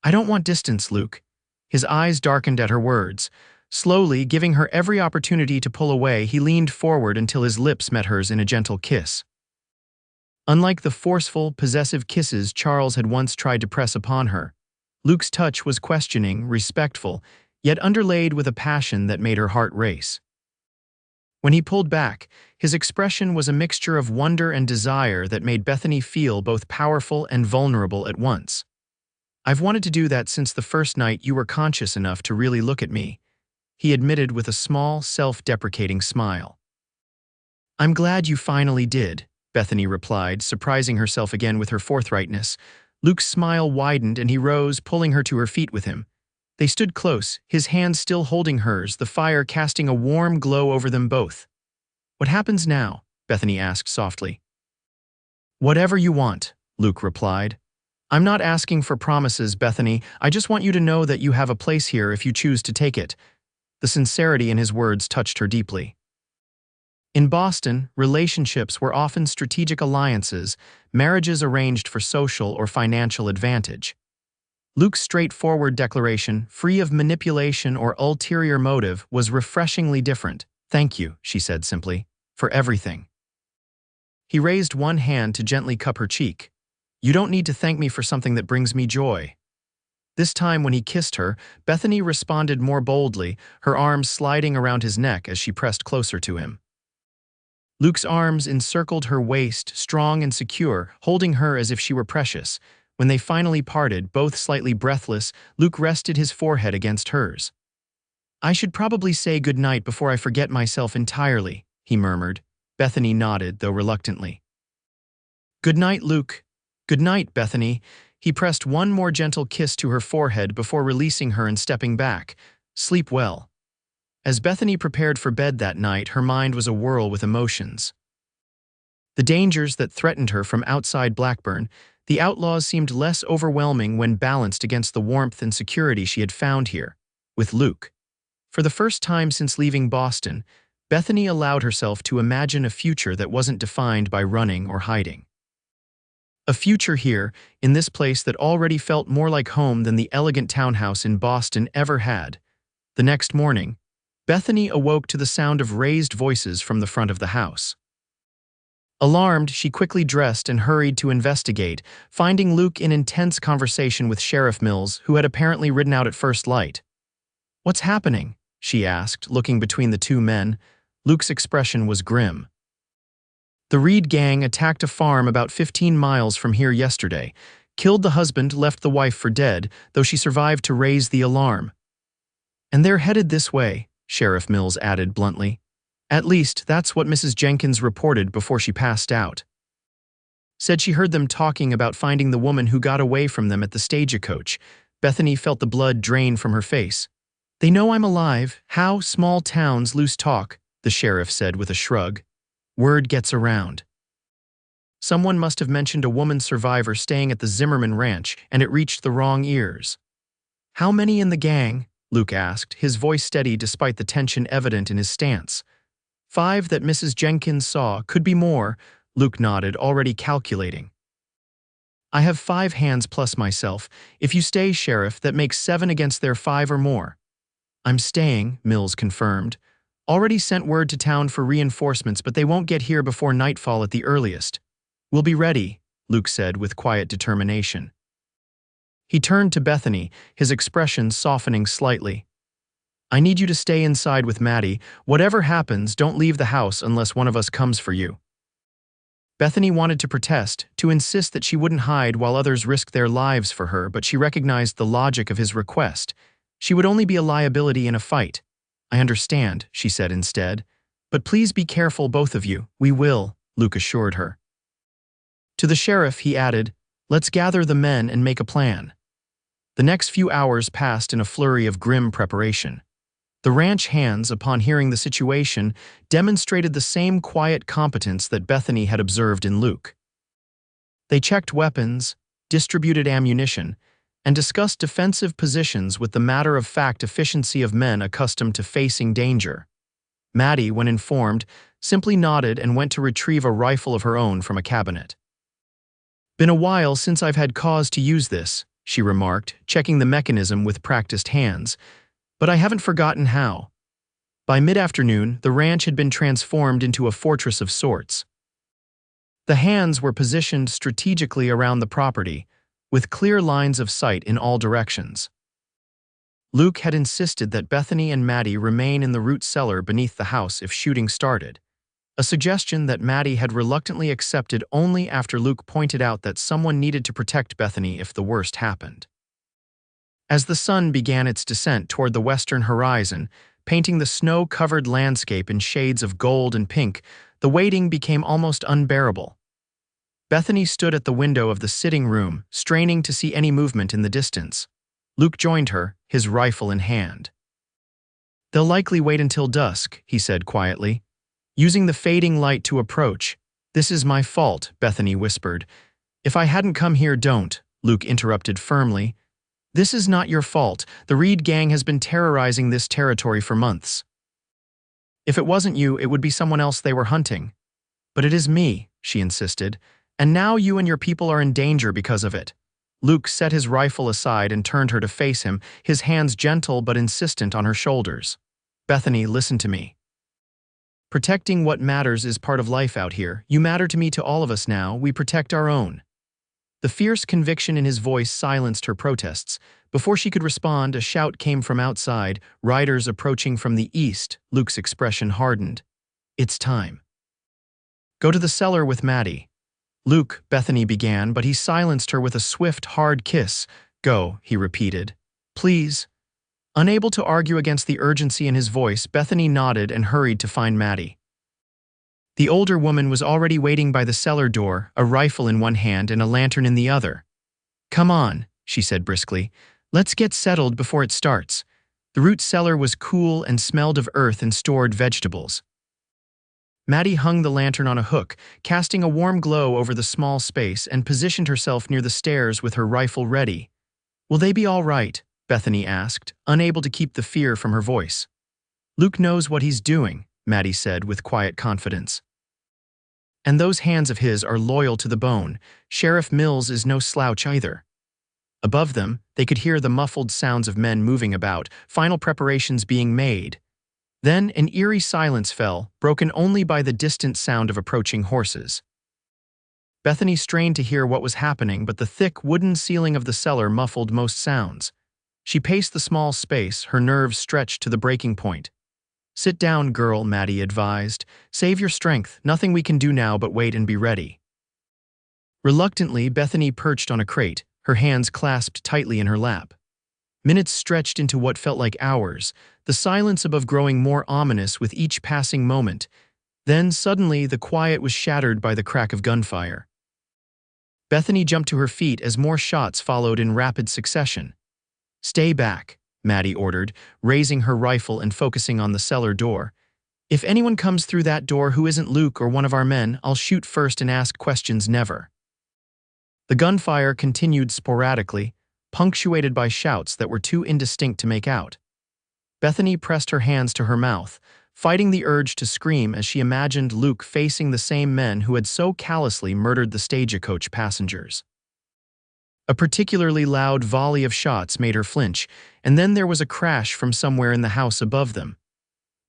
"I don't want distance, Luke." His eyes darkened at her words. Slowly, giving her every opportunity to pull away, he leaned forward until his lips met hers in a gentle kiss. Unlike the forceful, possessive kisses Charles had once tried to press upon her, Luke's touch was questioning, respectful, yet underlaid with a passion that made her heart race. When he pulled back, his expression was a mixture of wonder and desire that made Bethany feel both powerful and vulnerable at once. "I've wanted to do that since the first night you were conscious enough to really look at me," he admitted with a small, self-deprecating smile. "I'm glad you finally did," Bethany replied, surprising herself again with her forthrightness. Luke's smile widened and he rose, pulling her to her feet with him. They stood close, his hand still holding hers, the fire casting a warm glow over them both. "What happens now?" Bethany asked softly. "Whatever you want," Luke replied. "I'm not asking for promises, Bethany. I just want you to know that you have a place here if you choose to take it." The sincerity in his words touched her deeply. In Boston, relationships were often strategic alliances, marriages arranged for social or financial advantage. Luke's straightforward declaration, free of manipulation or ulterior motive, was refreshingly different. "Thank you," she said simply, "for everything." He raised one hand to gently cup her cheek. "You don't need to thank me for something that brings me joy." This time when he kissed her, Bethany responded more boldly, her arms sliding around his neck as she pressed closer to him. Luke's arms encircled her waist, strong and secure, holding her as if she were precious. When they finally parted, both slightly breathless, Luke rested his forehead against hers. "I should probably say good night before I forget myself entirely," he murmured. Bethany nodded, though reluctantly. "Good night, Luke." "Good night, Bethany." He pressed one more gentle kiss to her forehead before releasing her and stepping back. "Sleep well." As Bethany prepared for bed that night, her mind was awhirl with emotions. The dangers that threatened her from outside Blackburn, the outlaws seemed less overwhelming when balanced against the warmth and security she had found here, with Luke. For the first time since leaving Boston, Bethany allowed herself to imagine a future that wasn't defined by running or hiding. A future here, in this place that already felt more like home than the elegant townhouse in Boston ever had. The next morning, Bethany awoke to the sound of raised voices from the front of the house. Alarmed, she quickly dressed and hurried to investigate, finding Luke in intense conversation with Sheriff Mills, who had apparently ridden out at first light. "What's happening?" she asked, looking between the two men. Luke's expression was grim. "The Reed gang attacked a farm about 15 miles from here yesterday, killed the husband, left the wife for dead, though she survived to raise the alarm. And they're headed this way," Sheriff Mills added bluntly. "At least, that's what Mrs. Jenkins reported before she passed out. Said she heard them talking about finding the woman who got away from them at the stagecoach." Bethany felt the blood drain from her face. "They know I'm alive. How small towns loose talk," the sheriff said with a shrug. "Word gets around. Someone must have mentioned a woman survivor staying at the Zimmerman ranch, and it reached the wrong ears." "How many in the gang?" Luke asked, his voice steady despite the tension evident in his stance. "5 that Mrs. Jenkins saw. Could be more," Luke nodded, already calculating. "I have 5 hands plus myself. If you stay, Sheriff, that makes 7 against their 5 or more." "I'm staying," Mills confirmed. "Already sent word to town for reinforcements, but they won't get here before nightfall at the earliest." "We'll be ready," Luke said with quiet determination. He turned to Bethany, his expression softening slightly. "I need you to stay inside with Maddie. Whatever happens, don't leave the house unless one of us comes for you." Bethany wanted to protest, to insist that she wouldn't hide while others risked their lives for her, but she recognized the logic of his request. She would only be a liability in a fight. "I understand," she said instead. "But please be careful, both of you." "We will," Luke assured her. To the sheriff, he added, "Let's gather the men and make a plan." The next few hours passed in a flurry of grim preparation. The ranch hands, upon hearing the situation, demonstrated the same quiet competence that Bethany had observed in Luke. They checked weapons, distributed ammunition, and discussed defensive positions with the matter-of-fact efficiency of men accustomed to facing danger. Maddie, when informed, simply nodded and went to retrieve a rifle of her own from a cabinet. "Been a while since I've had cause to use this," she remarked, checking the mechanism with practiced hands. "But I haven't forgotten how." By mid-afternoon, the ranch had been transformed into a fortress of sorts. The hands were positioned strategically around the property, with clear lines of sight in all directions. Luke had insisted that Bethany and Maddie remain in the root cellar beneath the house if shooting started, a suggestion that Maddie had reluctantly accepted only after Luke pointed out that someone needed to protect Bethany if the worst happened. As the sun began its descent toward the western horizon, painting the snow-covered landscape in shades of gold and pink, the waiting became almost unbearable. Bethany stood at the window of the sitting room, straining to see any movement in the distance. Luke joined her, his rifle in hand. "They'll likely wait until dusk," he said quietly, using the fading light to approach. "This is my fault," Bethany whispered. "If I hadn't come here, don't," Luke interrupted firmly. "This is not your fault. The Reed gang has been terrorizing this territory for months. If it wasn't you, it would be someone else they were hunting. But it is me," she insisted, "and now you and your people are in danger because of it." Luke set his rifle aside and turned her to face him, his hands gentle but insistent on her shoulders. "Bethany, listen to me. Protecting what matters is part of life out here. You matter to me, to all of us now. We protect our own." The fierce conviction in his voice silenced her protests. Before she could respond, a shout came from outside, riders approaching from the east. Luke's expression hardened. "It's time. Go to the cellar with Maddie." "Luke," Bethany began, but he silenced her with a swift, hard kiss. "Go," he repeated. "Please." Unable to argue against the urgency in his voice, Bethany nodded and hurried to find Maddie. The older woman was already waiting by the cellar door, a rifle in one hand and a lantern in the other. "Come on," she said briskly. "Let's get settled before it starts." The root cellar was cool and smelled of earth and stored vegetables. Maddie hung the lantern on a hook, casting a warm glow over the small space, and positioned herself near the stairs with her rifle ready. "Will they be all right?" Bethany asked, unable to keep the fear from her voice. "Luke knows what he's doing," Maddie said with quiet confidence. "And those hands of his are loyal to the bone. Sheriff Mills is no slouch either." Above them, they could hear the muffled sounds of men moving about, final preparations being made. Then an eerie silence fell, broken only by the distant sound of approaching horses. Bethany strained to hear what was happening, but the thick wooden ceiling of the cellar muffled most sounds. She paced the small space, her nerves stretched to the breaking point. "Sit down, girl," Maddie advised. "Save your strength. Nothing we can do now but wait and be ready." Reluctantly, Bethany perched on a crate, her hands clasped tightly in her lap. Minutes stretched into what felt like hours, the silence above growing more ominous with each passing moment. Then, suddenly, the quiet was shattered by the crack of gunfire. Bethany jumped to her feet as more shots followed in rapid succession. "Stay back," Maddie ordered, raising her rifle and focusing on the cellar door. "If anyone comes through that door who isn't Luke or one of our men, I'll shoot first and ask questions never." The gunfire continued sporadically, punctuated by shouts that were too indistinct to make out. Bethany pressed her hands to her mouth, fighting the urge to scream as she imagined Luke facing the same men who had so callously murdered the stagecoach passengers. A particularly loud volley of shots made her flinch, and then there was a crash from somewhere in the house above them.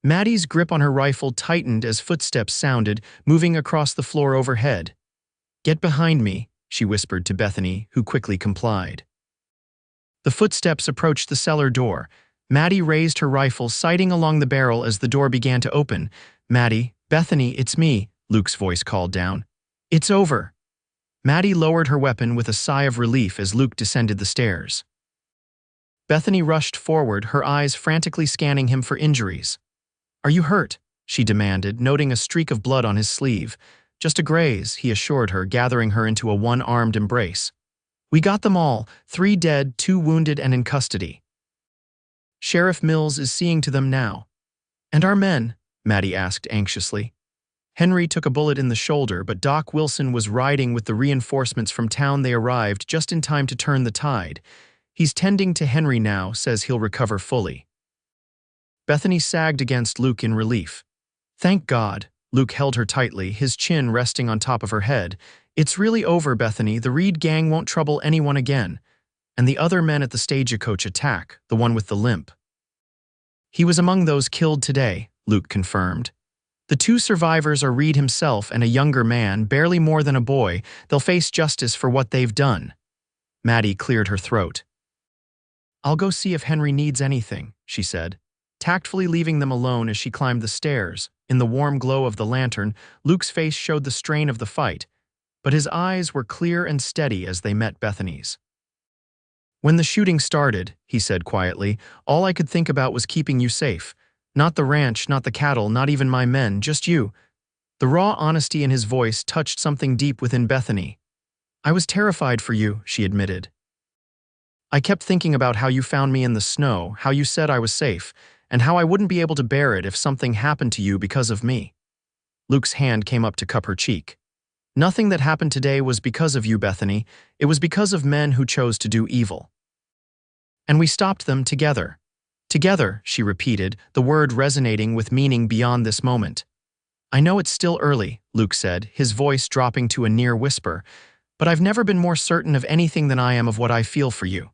Maddie's grip on her rifle tightened as footsteps sounded, moving across the floor overhead. "Get behind me," she whispered to Bethany, who quickly complied. The footsteps approached the cellar door. Maddie raised her rifle, sighting along the barrel as the door began to open. "Maddie, Bethany, it's me," Luke's voice called down. "It's over." Maddie lowered her weapon with a sigh of relief as Luke descended the stairs. Bethany rushed forward, her eyes frantically scanning him for injuries. "Are you hurt?" she demanded, noting a streak of blood on his sleeve. "Just a graze," he assured her, gathering her into a one-armed embrace. "We got them all, 3 dead, 2 wounded and in custody. Sheriff Mills is seeing to them now." "And our men?" Maddie asked anxiously. Henry took a bullet in the shoulder, but Doc Wilson was riding with the reinforcements from town. They arrived just in time to turn the tide. "He's tending to Henry now, says he'll recover fully." Bethany sagged against Luke in relief. "Thank God." Luke held her tightly, his chin resting on top of her head. "It's really over, Bethany. The Reed gang won't trouble anyone again. And the other men at the stagecoach attack, the one with the limp." "He was among those killed today," Luke confirmed. "The 2 survivors are Reed himself and a younger man, barely more than a boy. They'll face justice for what they've done." Maddie cleared her throat. "I'll go see if Henry needs anything," she said, tactfully leaving them alone as she climbed the stairs. In the warm glow of the lantern, Luke's face showed the strain of the fight, but his eyes were clear and steady as they met Bethany's. "When the shooting started," he said quietly, "all I could think about was keeping you safe. Not the ranch, not the cattle, not even my men, just you." The raw honesty in his voice touched something deep within Bethany. "I was terrified for you," she admitted. "I kept thinking about how you found me in the snow, how you said I was safe, and how I wouldn't be able to bear it if something happened to you because of me." Luke's hand came up to cup her cheek. "Nothing that happened today was because of you, Bethany. It was because of men who chose to do evil. And we stopped them together." "Together," she repeated, the word resonating with meaning beyond this moment. "I know it's still early," Luke said, his voice dropping to a near whisper, "but I've never been more certain of anything than I am of what I feel for you.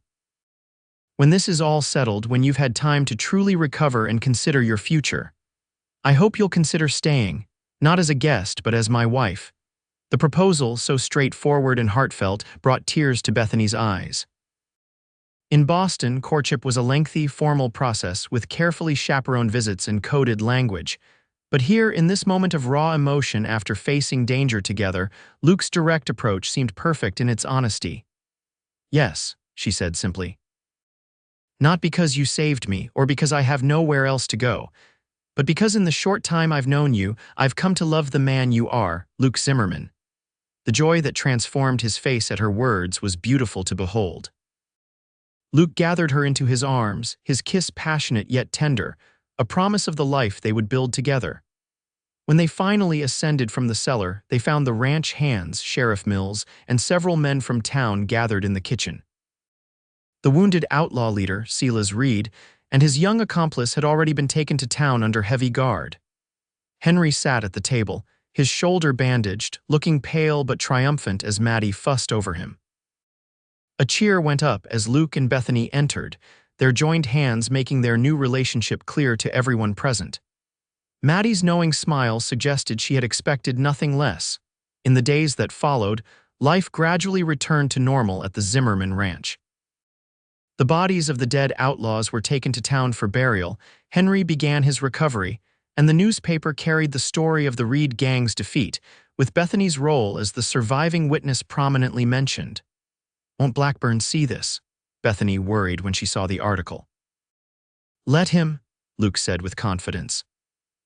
When this is all settled, when you've had time to truly recover and consider your future, I hope you'll consider staying, not as a guest, but as my wife." The proposal, so straightforward and heartfelt, brought tears to Bethany's eyes. In Boston, courtship was a lengthy, formal process with carefully chaperoned visits and coded language. But here, in this moment of raw emotion after facing danger together, Luke's direct approach seemed perfect in its honesty. "Yes," she said simply. "Not because you saved me, or because I have nowhere else to go, but because in the short time I've known you, I've come to love the man you are, Luke Zimmerman." The joy that transformed his face at her words was beautiful to behold. Luke gathered her into his arms, his kiss passionate yet tender, a promise of the life they would build together. When they finally ascended from the cellar, they found the ranch hands, Sheriff Mills, and several men from town gathered in the kitchen. The wounded outlaw leader, Silas Reed, and his young accomplice had already been taken to town under heavy guard. Henry sat at the table, his shoulder bandaged, looking pale but triumphant as Maddie fussed over him. A cheer went up as Luke and Bethany entered, their joined hands making their new relationship clear to everyone present. Maddie's knowing smile suggested she had expected nothing less. In the days that followed, life gradually returned to normal at the Zimmerman ranch. The bodies of the dead outlaws were taken to town for burial, Henry began his recovery, and the newspaper carried the story of the Reed gang's defeat, with Bethany's role as the surviving witness prominently mentioned. "Won't Blackburn see this?" Bethany worried when she saw the article. "Let him," Luke said with confidence.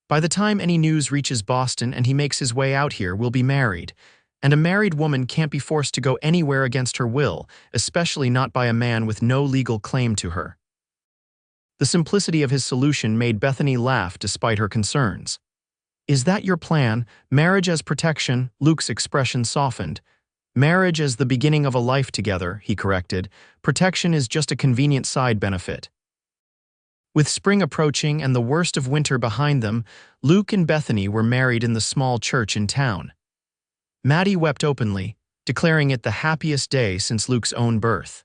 "By the time any news reaches Boston and he makes his way out here, we'll be married. And a married woman can't be forced to go anywhere against her will, especially not by a man with no legal claim to her." The simplicity of his solution made Bethany laugh despite her concerns. "Is that your plan? Marriage as protection?" Luke's expression softened. "Marriage as the beginning of a life together," he corrected. "Protection is just a convenient side benefit." With spring approaching and the worst of winter behind them, Luke and Bethany were married in the small church in town. Maddie wept openly, declaring it the happiest day since Luke's own birth.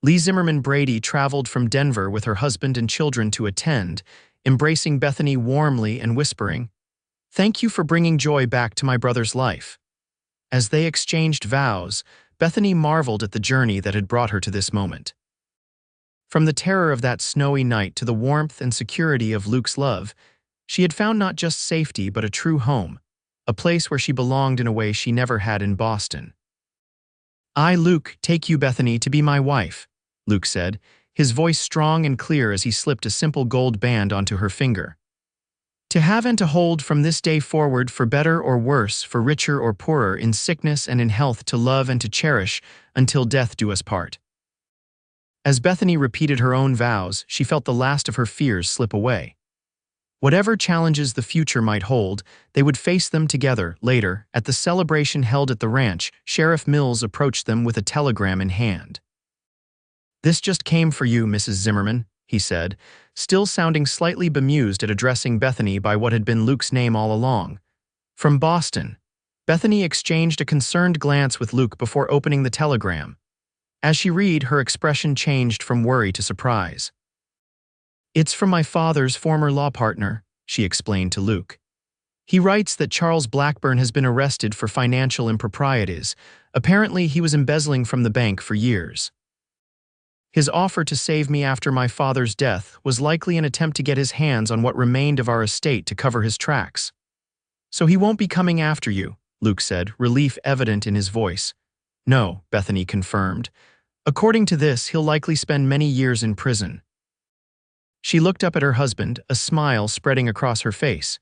Lee Zimmerman Brady traveled from Denver with her husband and children to attend, embracing Bethany warmly and whispering, "Thank you for bringing joy back to my brother's life." As they exchanged vows, Bethany marveled at the journey that had brought her to this moment. From the terror of that snowy night to the warmth and security of Luke's love, she had found not just safety but a true home, a place where she belonged in a way she never had in Boston. "I, Luke, take you, Bethany, to be my wife," Luke said, his voice strong and clear as he slipped a simple gold band onto her finger. "To have and to hold from this day forward, for better or worse, for richer or poorer, in sickness and in health, to love and to cherish, until death do us part." As Bethany repeated her own vows, she felt the last of her fears slip away. Whatever challenges the future might hold, they would face them together. Later, at the celebration held at the ranch, Sheriff Mills approached them with a telegram in hand. "This just came for you, Mrs. Zimmerman," he said, still sounding slightly bemused at addressing Bethany by what had been Luke's name all along. "From Boston." Bethany exchanged a concerned glance with Luke before opening the telegram. As she read, her expression changed from worry to surprise. "It's from my father's former law partner," she explained to Luke. "He writes that Charles Blackburn has been arrested for financial improprieties. Apparently, he was embezzling from the bank for years. His offer to save me after my father's death was likely an attempt to get his hands on what remained of our estate to cover his tracks. So he won't be coming after you," Luke said, relief evident in his voice. "No," Bethany confirmed. "According to this, he'll likely spend many years in prison." She looked up at her husband, a smile spreading across her face.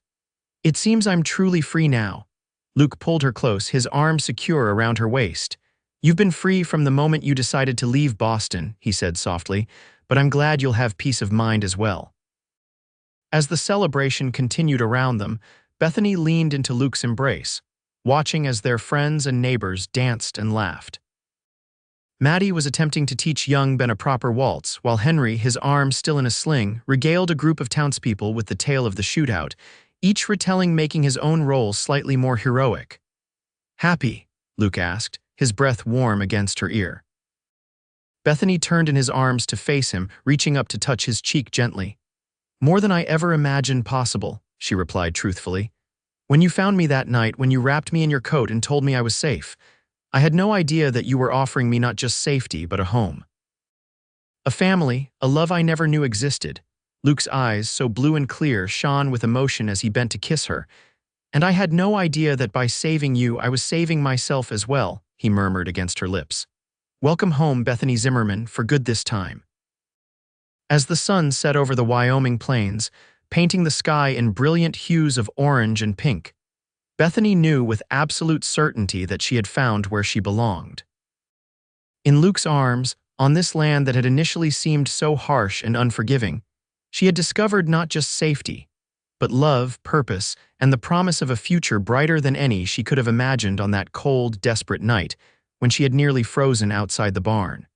"It seems I'm truly free now." Luke pulled her close, his arm secure around her waist. "You've been free from the moment you decided to leave Boston," he said softly, "but I'm glad you'll have peace of mind as well." As the celebration continued around them, Bethany leaned into Luke's embrace, watching as their friends and neighbors danced and laughed. Maddie was attempting to teach young Ben a proper waltz, while Henry, his arm still in a sling, regaled a group of townspeople with the tale of the shootout, each retelling making his own role slightly more heroic. "Happy?" Luke asked, his breath warm against her ear. Bethany turned in his arms to face him, reaching up to touch his cheek gently. "More than I ever imagined possible," she replied truthfully. "When you found me that night, when you wrapped me in your coat and told me I was safe, I had no idea that you were offering me not just safety, but a home. A family, a love I never knew existed." Luke's eyes, so blue and clear, shone with emotion as he bent to kiss her. "And I had no idea that by saving you, I was saving myself as well," he murmured against her lips. "Welcome home, Bethany Zimmerman, for good this time." As the sun set over the Wyoming plains, painting the sky in brilliant hues of orange and pink, Bethany knew with absolute certainty that she had found where she belonged. In Luke's arms, on this land that had initially seemed so harsh and unforgiving, she had discovered not just safety, but love, purpose, and the promise of a future brighter than any she could have imagined on that cold, desperate night when she had nearly frozen outside the barn.